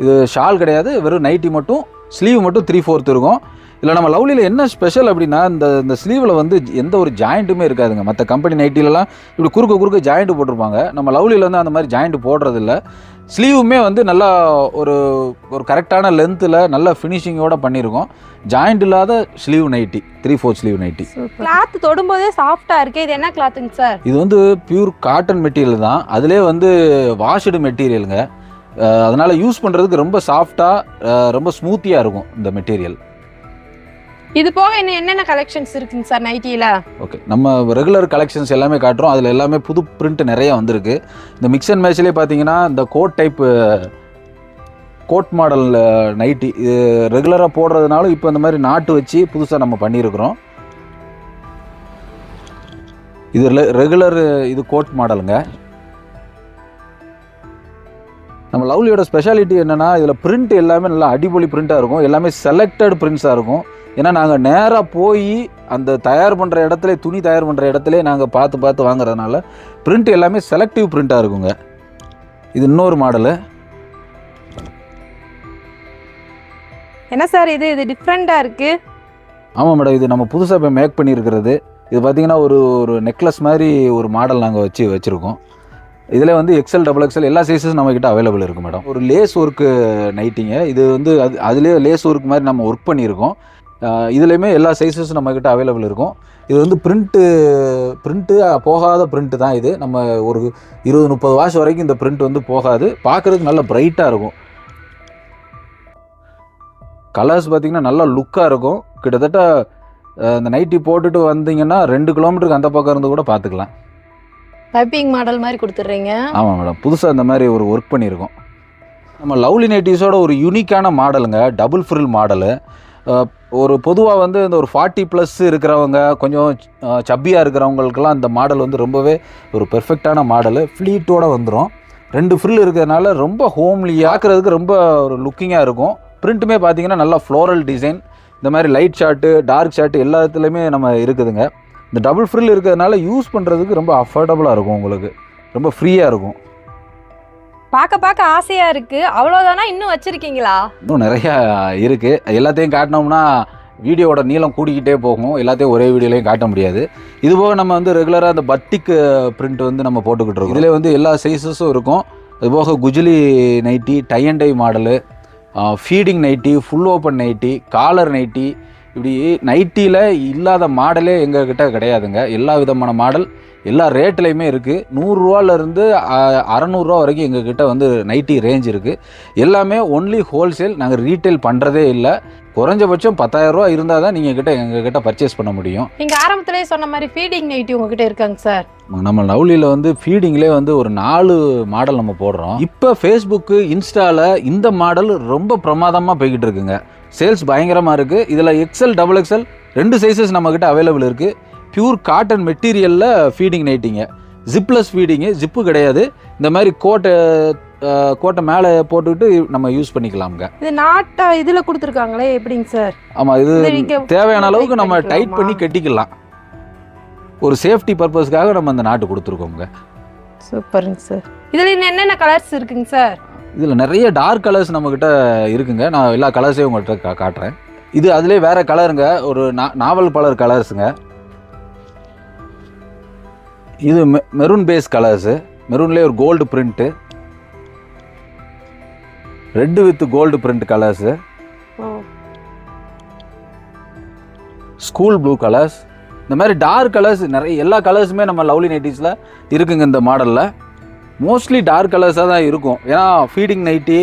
இது ஷால் கிடையாது, வெறும் நைட்டி மட்டும். ஸ்லீவ் மட்டும் 3/4 இருக்கும். இல்லை நம்ம லவ்லியில் என்ன ஸ்பெஷல் அப்படின்னா இந்த ஸ்லீவில் வந்து எந்த ஒரு ஜாயிண்ட்டுமே இருக்காதுங்க. மற்ற கம்பெனி நைட்டிலலாம் இப்படி குறுக்க ஜாயிண்ட் போட்டிருப்பாங்க. நம்ம லவ்லியில் வந்து அந்த மாதிரி ஜாயிண்ட் போடுறதில்ல. ஸ்லீவுமே வந்து நல்லா ஒரு கரெக்டான லென்த்தில் நல்ல ஃபினிஷிங்கோடு பண்ணியிருக்கோம். ஜாயிண்ட் இல்லாத sleeve nighty, 3/4 sleeve nighty. Cloth தொடும்போதே சாஃப்டாக இருக்குது. இது என்ன கிளாத்துங்க சார்? இது வந்து பியூர் காட்டன் மெட்டீரியல் தான். அதிலே வந்து வாஷ்டு மெட்டீரியலுங்க. அதனால் யூஸ் பண்ணுறதுக்கு ரொம்ப சாஃப்டாக ரொம்ப ஸ்மூத்தியாக இருக்கும் இந்த மெட்டீரியல். இது போக இன்னும் என்னென்ன கலெக்ஷன்ஸ் இருக்குங்க சார் நைட்டியில்? ஓகே, நம்ம ரெகுலர் கலெக்ஷன்ஸ் எல்லாமே காட்டுறோம். அதில் எல்லாமே புது பிரிண்ட் நிறைய வந்திருக்கு. இந்த மிக்ஸ் அண்ட் மேட்ச்லேயே பார்த்தீங்கன்னா இந்த coat type coat model nighty. இது ரெகுலராக போடுறதுனால இப்போ இந்த மாதிரி நாட்டு வச்சு புதுசாக நம்ம பண்ணியிருக்கிறோம். இது ரெகுலர், இது கோட் மாடலுங்க. நம்ம லவ்லியோட ஸ்பெஷாலிட்டி என்னென்னா இதில் பிரிண்ட் எல்லாமே நல்லா அடிப்பொலி பிரிண்ட்டாக இருக்கும். எல்லாமே செலக்டட் பிரிண்ட்ஸாக இருக்கும். ஏன்னா நாங்கள் நேராக போய் அந்த தயார் பண்ணுற இடத்துல, துணி தயார் பண்ணுற இடத்துல நாங்கள் பார்த்து வாங்குறதுனால பிரிண்ட் எல்லாமே செலக்டிவ் பிரிண்ட்டாக இருக்குங்க. இது இன்னொரு மாடலு. என்ன சார் இது டிஃப்ரெண்ட்டாக இருக்குது? ஆமாம் மேடம், இது நம்ம புதுசாக இப்போ மேக் பண்ணியிருக்கிறது. இது பார்த்திங்கன்னா ஒரு நெக்லஸ் மாதிரி ஒரு மாடல் நாங்கள் வச்சுருக்கோம். இதில் வந்து எக்ஸ்எல், XXL எல்லா சைஸஸும் நம்மக்கிட்ட அவைலபிள் இருக்குது மேடம். ஒரு லேஸ் ஒர்க்கு நைட்டிங்க. இது வந்து அதுலேயே லேஸ் ஒர்க் மாதிரி நம்ம ஒர்க் பண்ணியிருக்கோம். இதுலேயுமே எல்லா சைஸஸும் நம்மக்கிட்ட அவைலபிள் இருக்கும். இது வந்து பிரிண்ட்டு போகாத பிரிண்ட்டு தான் இது. நம்ம ஒரு 20-30 வாஷ் வரைக்கும் இந்த பிரிண்ட் வந்து போகாது. பார்க்குறதுக்கு நல்ல பிரைட்டாக இருக்கும். கலர்ஸ் பார்த்திங்கன்னா நல்லா லுக்காக இருக்கும். கிட்டத்தட்ட இந்த நைட்டி போட்டுட்டு வந்தீங்கன்னா 2 கிலோமீட்டருக்கு அந்த பக்கம் இருந்து கூட பார்த்துக்கலாம். பைப்பிங் மாடல் மாதிரி கொடுத்துட்றீங்க. ஆமாம் மேடம், புதுசாக இந்த மாதிரி ஒரு ஒர்க் பண்ணியிருக்கோம். நம்ம லவ்லி நைட்டிஸோட ஒரு யூனிக்கான மாடலுங்க, டபுள் ஃப்ரில் மாடலு. ஒரு பொதுவாக வந்து இந்த ஒரு 40+ இருக்கிறவங்க, கொஞ்சம் சப்பியாக இருக்கிறவங்களுக்கெல்லாம் இந்த மாடல் வந்து ரொம்பவே ஒரு பெர்ஃபெக்டான மாடலு. ஃப்ளீட்டோடு வந்துடும். 2 ஃப்ரில் இருக்கிறதுனால ரொம்ப ஹோம்லியாக பார்க்குறதுக்கு ரொம்ப ஒரு லுக்கிங்காக இருக்கும். பிரிண்ட்டுமே பார்த்திங்கன்னா நல்லா ஃப்ளோரல் டிசைன். இந்த மாதிரி லைட் ஷார்ட்டு, டார்க் ஷார்ட்டு எல்லாத்துலேயுமே நம்ம இருக்குதுங்க. இந்த டபுள் ஃப்ரில் இருக்கிறதுனால யூஸ் பண்ணுறதுக்கு ரொம்ப அஃபோர்டபுளாக இருக்கும். உங்களுக்கு ரொம்ப ஃப்ரீயாக இருக்கும். பார்க்க ஆசையாக இருக்குது. அவ்வளோதானா இன்னும் வச்சுருக்கீங்களா? இன்னும் நிறையா இருக்குது. எல்லாத்தையும் காட்டினோம்னா வீடியோவோட நீளம் கூடிக்கிட்டே போகும். எல்லாத்தையும் ஒரே வீடியோலையும் காட்ட முடியாது. இதுபோக நம்ம வந்து ரெகுலராக அந்த பட்டிக் பிரிண்ட் வந்து நம்ம போட்டுக்கிட்டு இருக்கோம். இதில் வந்து எல்லா சைஸஸும் இருக்கும். அதுபோக குஜிலி nighty, tie and dye model, feeding nighty, full open nighty, collar nighty, இப்படி நைட்டியில் இல்லாத மாடலே எங்ககிட்ட கிடையாதுங்க. எல்லா விதமான மாடல் எல்லா ரேட்லேயுமே இருக்குது. 100 ரூபாலேருந்து 600 ரூபா வரைக்கும் எங்ககிட்ட வந்து நைட்டி ரேஞ்ச் இருக்குது. எல்லாமே ஒன்லி ஹோல்சேல். நாங்கள் ரீட்டைல் பண்ணுறதே இல்லை. குறைஞ்சபட்சம் 10,000 ரூபா இருந்தால் தான் நீங்கள் எங்ககிட்ட பர்ச்சேஸ் பண்ண முடியும். நீங்கள் ஆரம்பத்திலே சொன்ன மாதிரி ஃபீடிங் நைட்டி உங்ககிட்ட இருக்காங்க சார்? நம்ம லவ்லியில் வந்து ஃபீடிங்லேயே வந்து ஒரு 4 மாடல் நம்ம போடுறோம். இப்போ ஃபேஸ்புக்கு, இன்ஸ்டாவில் இந்த மாடல் ரொம்ப பிரமாதமாக போய்கிட்டு இருக்குங்க. சேல்ஸ் பயங்கரமாக இருக்குது. இதில் XL, XXL 2 சைஸஸ் நம்மக்கிட்ட அவைலபிள் இருக்குது. பியூர் காட்டன் மெட்டீரியலில் ஃபீடிங் நைட்டிங்க. ஜிப்லெஸ் ஃபீடிங்கு, ஜிப்பு கிடையாது. இந்த மாதிரி கோட்டை மேலே போட்டுக்கிட்டு நம்ம யூஸ் பண்ணிக்கலாம்ங்க. இது நாட்டா இதில் கொடுத்துருக்காங்களே, எப்படிங்க சார்? ஆமாம், இது தேவையான அளவுக்கு நம்ம டைட் பண்ணி கட்டிக்கலாம். ஒரு சேஃப்டி பர்பஸ்க்காக நம்ம அந்த நாட்டு கொடுத்துருக்கோங்க. சூப்பருங்க சார். இதில் என்னென்ன கலர்ஸ் இருக்குங்க சார்? இதில் நிறைய டார்க் கலர்ஸ் நம்மக்கிட்ட இருக்குங்க. நான் எல்லா கலர்ஸையும் உங்கள்கிட்ட காட்டுறேன். இது அதிலே வேறு கலருங்க, ஒரு நாவல் கலர் கலர்ஸுங்க. இது மெரூன் பேஸ் கலர்ஸு. மெரூன்லேயே ஒரு gold print, red with gold print colours, school blue colours. இந்த மாதிரி டார்க் கலர்ஸ் நிறைய, எல்லா கலர்ஸுமே நம்ம லவ்லி நைட்டிஸில் இருக்குங்க. இந்த மாடலில் மோஸ்ட்லி டார்க் கலர்ஸாக தான் இருக்கும். ஏன்னா ஃபீடிங் நைட்டி,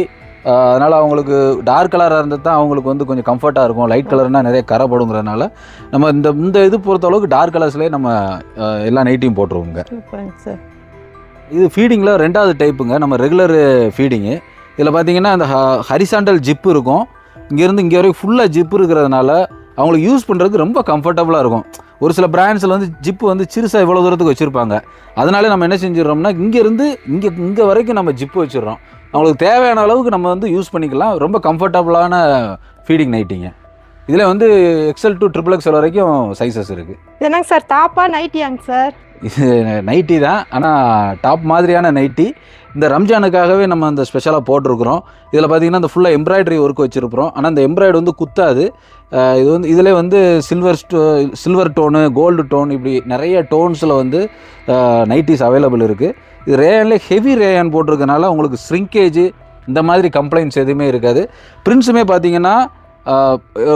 அதனால் அவங்களுக்கு டார்க் கலராக இருந்தால் தான் அவங்களுக்கு வந்து கொஞ்சம் கம்ஃபர்ட்டாக இருக்கும். லைட் கலர்னால் நிறைய கரைப்படுங்கிறதுனால நம்ம இந்த இது பொறுத்த அளவுக்கு டார்க் கலர்ஸ்லேயே நம்ம எல்லா நைட்டியும் போட்டுருவோங்க. இது ஃபீடிங்கில் 2வது டைப்புங்க. நம்ம ரெகுலர் ஃபீடிங்கு. இதில் பார்த்தீங்கன்னா அந்த ஹரிசாண்டல் ஜிப்பு இருக்கும். இங்கேருந்து இங்கே வரைக்கும் ஃபுல்லாக ஜிப்பு இருக்கிறதுனால அவங்களுக்கு யூஸ் பண்ணுறதுக்கு ரொம்ப கம்ஃபர்டபுளாக இருக்கும். ஒரு சில பிராண்ட்ஸில் வந்து ஜிப்பு வந்து சிறுசாக இவ்வளோ தூரத்துக்கு வச்சுருப்பாங்க. அதனால நம்ம என்ன செஞ்சிடறோம்னா இங்கேருந்து இங்கே வரைக்கும் நம்ம ஜிப்பு வச்சிடறோம். அவங்களுக்கு தேவையான அளவுக்கு நம்ம வந்து யூஸ் பண்ணிக்கலாம். ரொம்ப கம்ஃபர்டபுளான ஃபீடிங் நைட்டிங்க. இதில் வந்து XL to XXL வரைக்கும் சைஸஸ் இருக்குது. என்னங்க சார், டாப்பா நைட்டியாங்க சார்? இது நைட்டி தான், ஆனால் டாப் மாதிரியான நைட்டி. இந்த ரம்ஜானுக்காகவே நம்ம அந்த ஸ்பெஷலாக போட்டிருக்கிறோம். இதில் பார்த்தீங்கன்னா இந்த ஃபுல்லாக எம்ப்ராய்டரி ஒர்க் வச்சுருக்கிறோம். ஆனால் இந்த எம்ப்ராய்டரி வந்து குத்தாது. இது வந்து இதில் வந்து சில்வர் டோனு, கோல்டு டோன், இப்படி நிறைய டோன்ஸில் வந்து நைட்டிஸ் அவைலபிள் இருக்குது. இது ரேயான்லேயே ஹெவி ரேயான் போட்டிருக்கனால உங்களுக்கு ஸ்ரிங்கேஜ் இந்த மாதிரி கம்ப்ளைண்ட்ஸ் எதுவுமே இருக்காது. பிரிண்ட்ஸுமே பார்த்தீங்கன்னா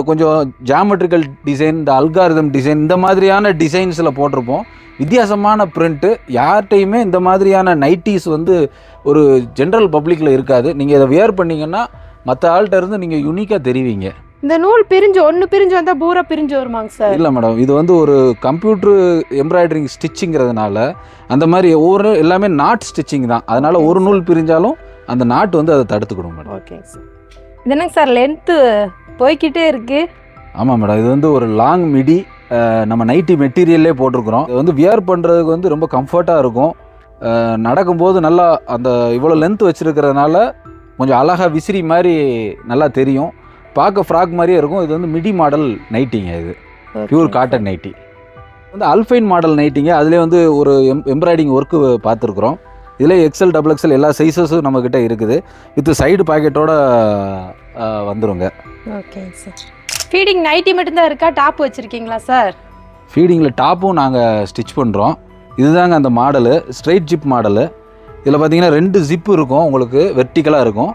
கொஞ்சம் ஜாமெட்ரிக்கல் டிசைன், இந்த அல்காரிதம் டிசைன், இந்த மாதிரியான டிசைன்ஸில் போட்டிருப்போம். வித்தியாசமான பிரிண்ட்டு. யார்கிட்டையுமே இந்த மாதிரியான நைட்டிஸ் வந்து ஒரு ஜென்ரல் பப்ளிக்கில் இருக்காது. நீங்கள் இதை வியர் பண்ணிங்கன்னா மற்ற ஆள்கிட்ட இருந்து நீங்கள் யூனிக்காக தெரிவிங்க. இந்த நூல் ஒன்று பிரிஞ்சு வந்தால் பூரா பிரிஞ்சு வருமாங்க சார்? இல்லை மேடம், இது வந்து ஒரு கம்ப்யூட்டர் எம்ப்ராய்டரிங் ஸ்டிச்சிங்கிறதுனால அந்த மாதிரி எல்லாமே நாட் ஸ்டிச்சிங் தான். அதனால் ஒரு நூல் பிரிஞ்சாலும் அந்த நாட்டு வந்து அதை தடுத்துக்கணும் மேடம். ஓகேங்க சார். இது என்னங்க சார் லென்த்து போய்கிட்டே இருக்கு? ஆமாம் மேடம், இது வந்து ஒரு லாங் மிடி, நம்ம நைட்டி மெட்டீரியல்லே போட்டிருக்கிறோம். இது வந்து வியர் பண்ணுறதுக்கு வந்து ரொம்ப கம்ஃபர்ட்டாக இருக்கும். நடக்கும்போது நல்லா அந்த இவ்வளோ லென்த் வச்சுருக்கிறதுனால கொஞ்சம் அழகாக விசிறி மாதிரி நல்லா தெரியும், பார்க்க ஃப்ராக் மாதிரியே இருக்கும். இது வந்து மிடி மாடல் நைட்டிங்க, இது பியூர் காட்டன் நைட்டி. வந்து அல்ஃபைன் மாடல் நைட்டிங்க, அதிலே வந்து ஒரு எம்ப்ராய்டிங் ஒர்க்கு பார்த்துருக்குறோம். இதில் எக்ஸல் டபுள் எக்ஸல் எல்லா சைஸஸும் நம்மக்கிட்ட இருக்குது. வித் சைடு பாக்கெட்டோட வந்துருங்க. Okay sir. ஃபீடிங் நைட்டி மட்டும்தான் இருக்கா, டாப் வச்சுருக்கீங்களா சார்? ஃபீடிங்கில் டாப்பும் நாங்கள் ஸ்டிச் பண்ணுறோம். இதுதாங்க அந்த மாடலு, ஸ்ட்ரைட் ஜிப் மாடலு. இதில் பார்த்தீங்கன்னா 2 ஜிப்பு இருக்கும், உங்களுக்கு வெர்டிக்கலாக இருக்கும்.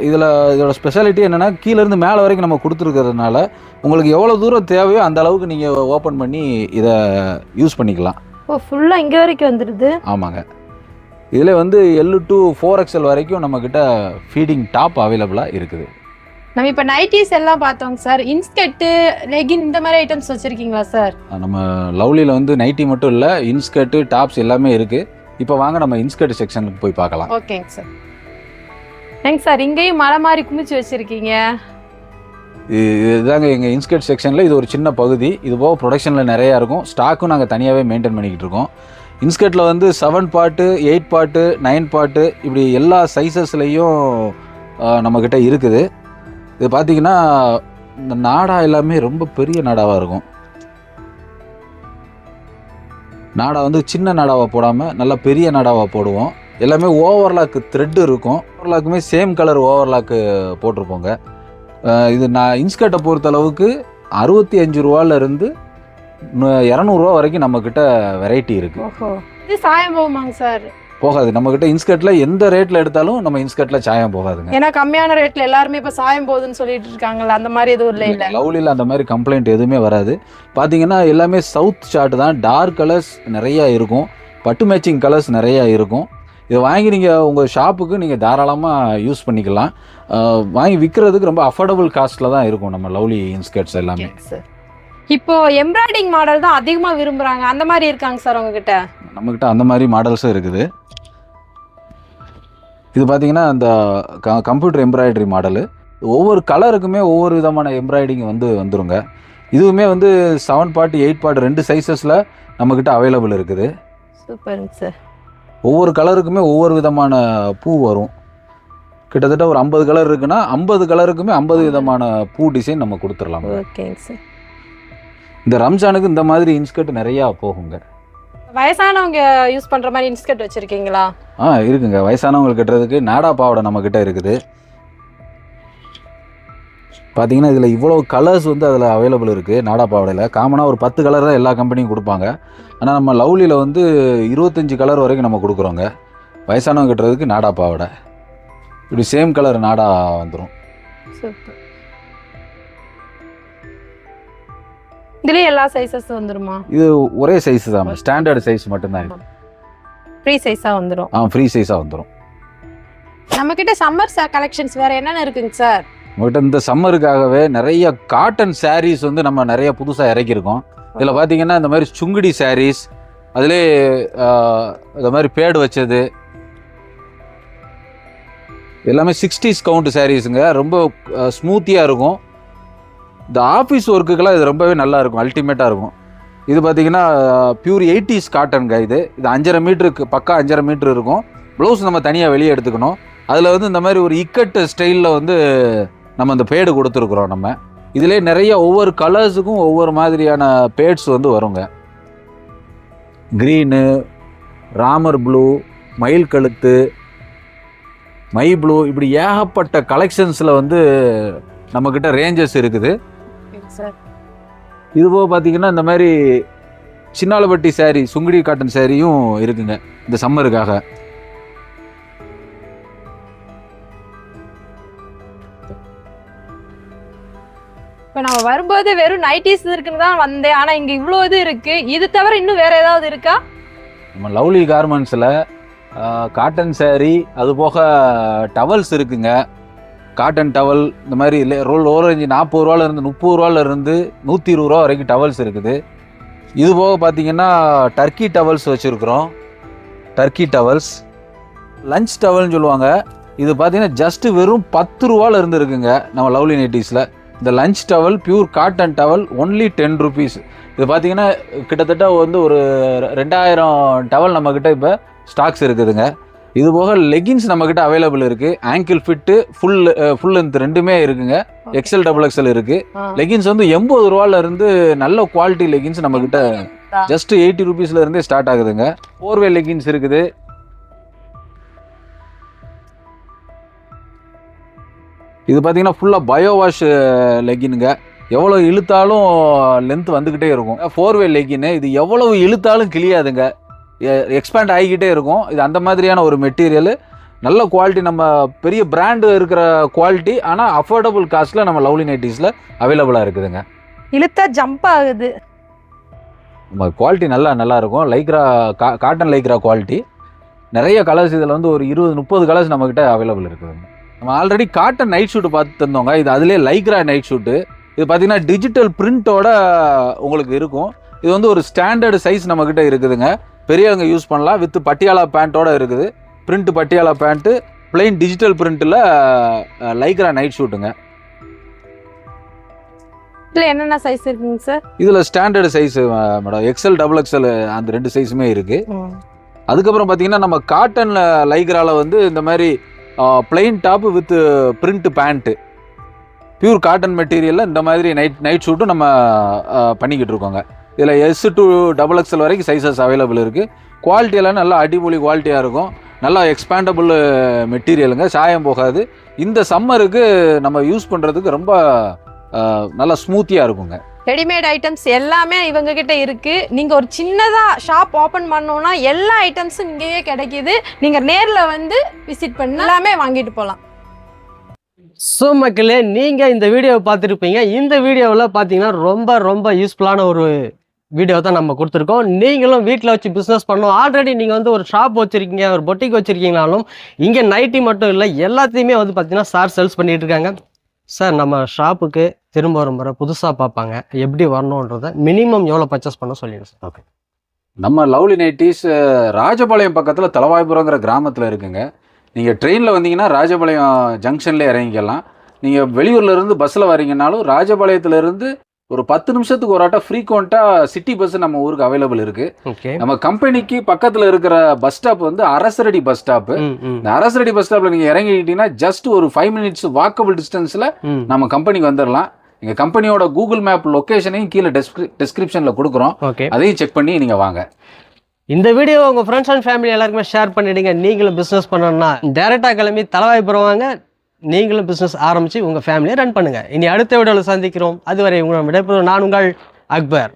இதோட ஸ்பெஷாலிட்டி என்னென்னா கீழேருந்து மேலே வரைக்கும் நம்ம கொடுத்துருக்கிறதுனால உங்களுக்கு எவ்வளோ தூரம் தேவையோ அந்த அளவுக்கு நீங்கள் ஓப்பன் பண்ணி இதை யூஸ் பண்ணிக்கலாம். ஓ, ஃபுல்லாக இங்கே வரைக்கும் வந்துடுது. ஆமாங்க. இதில் வந்து L to 4XL வரைக்கும் நம்மக்கிட்ட ஃபீடிங் டாப் அவைலபிளாக இருக்குது. நம்ம இப்போ நைட்டிஸ் எல்லாம் பார்த்தோங்க சார். இன்ஸ்கர்ட்டு, லெகின் இந்த மாதிரி ஐட்டம்ஸ் வச்சுருக்கீங்களா சார்? நம்ம லவ்லியில் வந்து நைட்டி மட்டும் இல்லை, இன்ஸ்கர்ட்டு டாப்ஸ் எல்லாமே இருக்குது. இப்போ வாங்க நம்ம இன்ஸ்கர்ட் செக்ஷனுக்கு போய் பார்க்கலாம். ஓகேங்க சார். ஏங்க சார், இங்கேயும் மலை மாதிரி குமிச்சு வச்சுருக்கீங்க. இதுதாங்க எங்கள் இன்ஸ்கர்ட் செக்ஷனில் இது ஒரு சின்ன பகுதி. இது போக ப்ரொடக்ஷனில் நிறையா இருக்கும், ஸ்டாக்கும் நாங்கள் தனியாகவே மெயின்டைன் பண்ணிக்கிட்டு இருக்கோம். இன்ஸ்கர்ட்டில் வந்து 7 பார்ட்டு, 8 பார்ட்டு, 9 பார்ட்டு இப்படி எல்லா சைஸஸ்லேயும் நம்மக்கிட்ட இருக்குது. இது பார்த்தீங்கன்னா இந்த நாடா எல்லாமே ரொம்ப பெரிய நாடாவாக இருக்கும். நாடா வந்து சின்ன நாடாவாக போடாமல் நல்லா பெரிய நாடாவாக போடுவோம். எல்லாமே ஓவர்லாக்கு த்ரெட்டு இருக்கும். ஓவர்லாக்குமே சேம் கலர் ஓவர்லாக்கு போட்டிருப்போங்க. இது நான் இன்ஸ்கர்ட்டை பொறுத்தளவுக்கு 65 ரூபாலேருந்து 200 ரூபா வரைக்கும் நம்மக்கிட்ட வெரைட்டி இருக்குது. ஓஹோ, இது சாயம் போகுமாங்க சார்? போகாது. நம்மக்கிட்ட இன்ஸ்கர்ட்டில் எந்த ரேட்டில் எடுத்தாலும் நம்ம இன்ஸ்கர்ட்டில் சாயம் போகாதுங்க. ஏன்னா கம்மியான ரேட்டில் எல்லாருமே இப்போ சாயம் போகுதுன்னு சொல்லிட்டு இருக்காங்கல்ல, அந்த மாதிரி எதுவும் இல்லை. லவ்லியில் அந்த மாதிரி கம்ப்ளைண்ட் எதுவுமே வராது. பார்த்தீங்கன்னா எல்லாமே சவுத் ஷார்ட் தான், டார்க் கலர்ஸ் நிறையா இருக்கும், பட்டு மேட்சிங் கலர்ஸ் நிறையா இருக்கும். இதை வாங்கி நீங்கள் உங்கள் ஷாப்புக்கு நீங்கள் தாராளமாக யூஸ் பண்ணிக்கலாம். வாங்கி விற்கிறதுக்கு ரொம்ப அஃபோர்டபுள் காஸ்ட்டில் தான் இருக்கும் நம்ம லவ்லி இன்ஸ்கர்ட்ஸ் எல்லாமே. இப்போ எம்ப்ராய்டிங் மாடல் தான் அதிகமாக விரும்புகிறாங்க, அந்த மாதிரி இருக்காங்க சார் உங்ககிட்ட? நம்மக்கிட்ட அந்த மாதிரி மாடல்ஸும் இருக்குது. இது பார்த்தீங்கன்னா இந்த கம்ப்யூட்டர் எம்ப்ராய்டரி மாடலு. ஒவ்வொரு கலருக்குமே ஒவ்வொரு விதமான எம்ப்ராய்டிங் வந்துருங்க. இதுவுமே வந்து 7 பார்ட் 8 பார்ட் 2 சைஸஸில் நம்மக்கிட்ட அவைலபிள் இருக்குது. சூப்பருங்க சார். ஒவ்வொரு கலருக்குமே ஒவ்வொரு விதமான பூ வரும். கிட்டத்தட்ட ஒரு 50 கலர் இருக்குன்னா 50 கலருக்குமே 50 விதமான பூ டிசைன் நம்ம கொடுத்துடலாம். ஓகேங்க சார். இந்த ரம்ஜானுக்கு இந்த மாதிரி இன்ஸ்கர்ட் நிறையா போகுங்க. வயசானவங்க யூஸ் பண்ணுற மாதிரி இன்ஸ்கர்ட் வச்சுருக்கீங்களா? இருக்குங்க. வயசானவங்களுக்கு கட்டுறதுக்கு நாடா பாவாடை நம்மக்கிட்ட இருக்குது. பார்த்தீங்கன்னா இதில் இவ்வளோ கலர்ஸ் வந்து அதில் அவைலபிள் இருக்குது. நாடா பாவாடையில் காமனாக ஒரு 10 கலர் தான் எல்லா கம்பெனியும் கொடுப்பாங்க. ஆனால் நம்ம லவ்லியில் வந்து 25 கலர் வரைக்கும் நம்ம கொடுக்குறோங்க. வயசானவங்க கட்டுறதுக்கு நாடா பாவாடை இப்படி சேம் கலர் நாடா வந்துடும். சூப்பர். இதுலேயே எல்லா சைஸஸ் வந்துருமா? இது ஒரே சைஸ் தான், ஸ்டாண்டர்ட் சைஸ் மட்டும்தான். ஃப்ரீ சைஸாக வந்துடும். ஃப்ரீ சைஸாக வந்துடும். நம்மக்கிட்ட சம்மர் கலெக்ஷன்ஸ் வேறு என்னென்ன இருக்குங்க சார்? நம்மகிட்ட இந்த சம்மருக்காகவே நிறைய காட்டன் சாரீஸ் வந்து நம்ம நிறைய புதுசாக இறக்கியிருக்கோம். இதில் பார்த்தீங்கன்னா இந்த மாதிரி சுங்குடி சாரீஸ், அதிலே இந்த மாதிரி பேடு வச்சது எல்லாமே 60s கவுண்ட் சாரீஸுங்க. ரொம்ப ஸ்மூத்தியாக இருக்கும். இந்த ஆஃபீஸ் ஒர்க்குக்கெல்லாம் இது ரொம்பவே நல்லா இருக்கும், அல்டிமேட்டாக இருக்கும். இது பார்த்தீங்கன்னா பியூர் 80s காட்டனுங்க. இது 5.5 மீட்டருக்கு பக்கா 5.5 மீட்டர் இருக்கும். ப்ளவுஸ் நம்ம தனியாக வெளியே எடுத்துக்கணும். அதில் வந்து இந்த மாதிரி ஒரு இக்கட்டு ஸ்டைலில் வந்து நம்ம அந்த பேடு கொடுத்துருக்குறோம். நம்ம இதிலே நிறைய ஒவ்வொரு கலர்ஸுக்கும் ஒவ்வொரு மாதிரியான பேட்ஸ் வந்து வருங்க. க்ரீனு, ராமர் ப்ளூ, மயில் கழுத்து, மை ப்ளூ, இப்படி ஏகப்பட்ட கலெக்ஷன்ஸில் வந்து நம்மக்கிட்ட ரேஞ்சஸ் இருக்குது. இதுபோக பார்த்தீங்கன்னா இந்த மாதிரி சின்னாலப்பட்டி சாரீ, சுங்குடி காட்டன் சாரியும் இருக்குங்க இந்த சம்மருக்காக. இப்போ நம்ம வரும்போது வெறும் நைட்டிஸ் இருக்குன்னு தான் வந்தேன், ஆனால் இங்கே இவ்வளோ இது இருக்குது. இது தவிர இன்னும் வேறு ஏதாவது இருக்கா? நம்ம லவ்லி கார்மெண்ட்ஸில் காட்டன் சாரீ, அது போக டவல்ஸ் இருக்குங்க. காட்டன் டவல் இந்த மாதிரி ஓரஞ்சு 40 ரூபாலேருந்து 30 ரூபாலேருந்து 120 ரூபா வரைக்கும் டவல்ஸ் இருக்குது. இது போக பார்த்தீங்கன்னா டர்க்கி டவல்ஸ் வச்சுருக்குறோம். டர்க்கி டவல்ஸ் லஞ்ச் டவல்னு சொல்லுவாங்க. இது பார்த்தீங்கன்னா ஜஸ்ட் வெறும் 10 ரூபால இருந்து இருக்குங்க நம்ம லவ்லி நைட்டிஸில். இந்த lunch towel pure cotton towel only 10 rupees. இது பார்த்தீங்கன்னா கிட்டத்தட்ட வந்து ஒரு 2000 டவல் நம்மக்கிட்ட இப்போ ஸ்டாக்ஸ் இருக்குதுங்க. இது போக லெகின்ஸ் நம்மக்கிட்ட அவைலபிள் இருக்குது. ஆங்கிள் ஃபிட்டு ஃபுல் லென்த் ரெண்டுமே இருக்குங்க. எக்ஸல் டபுள் எக்ஸல் இருக்குது. லெகின்ஸ் வந்து 80 ரூபால இருந்து நல்ல குவாலிட்டி லெகின்ஸ் நம்மக்கிட்ட ஜஸ்ட் 80 ருபீஸ்ல இருந்தே ஸ்டார்ட் ஆகுதுங்க. 4-வே லெகின்ஸ் இருக்குது. இது பார்த்தீங்கன்னா ஃபுல்லாக பயோ வாஷ் லெகினுங்க. எவ்வளோ இழுத்தாலும் லென்த் வந்துக்கிட்டே இருக்கும். 4-வே லெகின்னு இது எவ்வளவு இழுத்தாலும் கிளியாதுங்க, எக்ஸ்பேண்ட் ஆகிக்கிட்டே இருக்கும். இது அந்த மாதிரியான ஒரு மெட்டீரியல். நல்ல குவாலிட்டி, நம்ம பெரிய பிராண்டு இருக்கிற குவாலிட்டி, ஆனால் அஃபோர்டபுள் காஸ்ட்டில் நம்ம லவ்லி நைட்டிஸில் அவைலபிளாக இருக்குதுங்க. இழுத்தா ஜம்ப் ஆகுது. நம்ம குவாலிட்டி நல்லா இருக்கும். Lycra cotton Lycra quality. நிறைய கலர்ஸ் இதில் வந்து ஒரு 20-30 கலர்ஸ் நம்மக்கிட்ட அவைலபிள் இருக்குதுங்க. நம்ம ஆல்ரெடி காட்டன் நைட் ஷூட்டு பார்த்து தந்தோங்க. இது அதிலே லைக்ரா நைட் ஷூட்டு. இது பார்த்தீங்கன்னா டிஜிட்டல் பிரிண்டோட உங்களுக்கு இருக்கும். இது வந்து ஒரு ஸ்டாண்டர்டு சைஸ் நம்மக்கிட்ட இருக்குதுங்க. பெரியவங்க யூஸ் பண்ணலாம். வித் பட்டியாலா பேண்ட்டோட இருக்குது. Print Patiala pant, plain digital பிரிண்ட்டில் லைக்ரா நைட் ஷூட்டுங்க. இதில் என்னென்ன சைஸ் இருக்குங்க சார்? இதில் standard size madam, XL double XL அந்த 2 சைஸுமே இருக்குது. அதுக்கப்புறம் பார்த்தீங்கன்னா நம்ம காட்டன் லைக்ராவில் வந்து இந்த மாதிரி plain top with print pant, pure cotton மெட்டீரியலில் இந்த மாதிரி நைட் ஷூட்டும் நம்ம பண்ணிக்கிட்டு இருக்கோங்க. இதில் S to XXL வரைக்கும் சைஸஸ் அவைலபிள் இருக்குது. குவாலிட்டியெல்லாம் நல்லா அடிப்பொலி குவாலிட்டியாக இருக்கும். நல்லா எக்ஸ்பேண்டபிள் மெட்டீரியலுங்க, சாயம் போகாது. இந்த சம்மருக்கு நம்ம யூஸ் பண்ணுறதுக்கு ரொம்ப நல்லா ஸ்மூத்தியாக இருக்குங்க. ரெடிமேட் ஐட்டம்ஸ் எல்லாமே இவங்க கிட்ட இருக்கு. நீங்க ஒரு சின்னதா ஷாப் ஓபன் பண்ணோம்னா எல்லா ஐட்டம்ஸும் இங்கேயே கிடைக்குது. நீங்க நேர்ல வந்து விசிட் பண்ணி எல்லாமே வாங்கிட்டு போகலாம். ஸோ மக்களே, நீங்கள் இந்த வீடியோவை பார்த்துருப்பீங்க. இந்த வீடியோவில் பார்த்தீங்கன்னா ரொம்ப யூஸ்ஃபுல்லான ஒரு வீடியோ தான் நம்ம கொடுத்துருக்கோம். நீங்களும் வீட்டில் வச்சு பிஸ்னஸ் பண்ணணும். ஆல்ரெடி நீங்கள் வந்து ஒரு ஷாப் வச்சுருக்கீங்க, ஒரு பொட்டிக் வச்சுருக்கீங்கனாலும் இங்கே நைட்டி மட்டும் இல்லை, எல்லாத்தையுமே வந்து பார்த்தீங்கன்னா சார் சேல்ஸ் பண்ணிகிட்டு இருக்காங்க. சார், நம்ம ஷாப்புக்கு திரும்ப ஒரு முறை புதுசாக பார்ப்பாங்க, எப்படி வரணுன்றதை மினிமம் எவ்வளோ பர்ச்சேஸ் பண்ண சொல்லிடுங்க சார். ஓகே, நம்ம லவ்லி நைட்டிஸ் ராஜபாளையம் பக்கத்தில் தலவாய்புரங்கிற கிராமத்தில் இருக்குங்க. நீங்கள் ட்ரெயினில் வந்தீங்கன்னா ராஜபாளையம் ஜங்ஷன்லேயே இறங்கிக்கலாம். நீங்கள் வெளியூர்லேருந்து பஸ்ஸில் வரீங்கன்னாலும் ராஜபாளையத்துலேருந்து ஒரு 10 நிமிஷத்துக்கு ஒரு ஆட்டம் ஃப்ரீக்வெண்ட்டாக சிட்டி பஸ் நம்ம ஊருக்கு அவைலபிள் இருக்குது. ஓகே, நம்ம கம்பெனிக்கு பக்கத்தில் இருக்கிற பஸ் ஸ்டாப் வந்து அரசரடி பஸ் ஸ்டாப்பு. இந்த அரசரடி பஸ் ஸ்டாப்பில் நீங்கள் இறங்கிக்கிட்டீங்கன்னா ஜஸ்ட் ஒரு 5 மினிட்ஸ் வாக்கபிள் டிஸ்டன்ஸில் நம்ம கம்பெனிக்கு வந்துடலாம். எங்கள் கம்பெனியோட கூகுள் மேப் லொக்கேஷனையும் கீழே டிஸ்கிரிப்ஷனில் கொடுக்குறோம். ஓகே, அதையும் செக் பண்ணி நீங்கள் வாங்க. இந்த வீடியோ உங்கள் ஃப்ரெண்ட்ஸ் அண்ட் ஃபேமிலி எல்லாருக்குமே ஷேர் பண்ணிவிடுங்க. நீங்களும் பிஸ்னஸ் பண்ணணும்னா டேரெக்டாக கிளம்பி தலவாய்புரம் வாங்க. நீங்களும் பிஸ்னஸ் ஆரம்பித்து உங்கள் ஃபேமிலியை ரன் பண்ணுங்கள். இனி அடுத்த வீடியோவில் சந்திக்கிறோம். அதுவரை உங்களை விடைபெறும் நான் உங்கள் அக்பர்.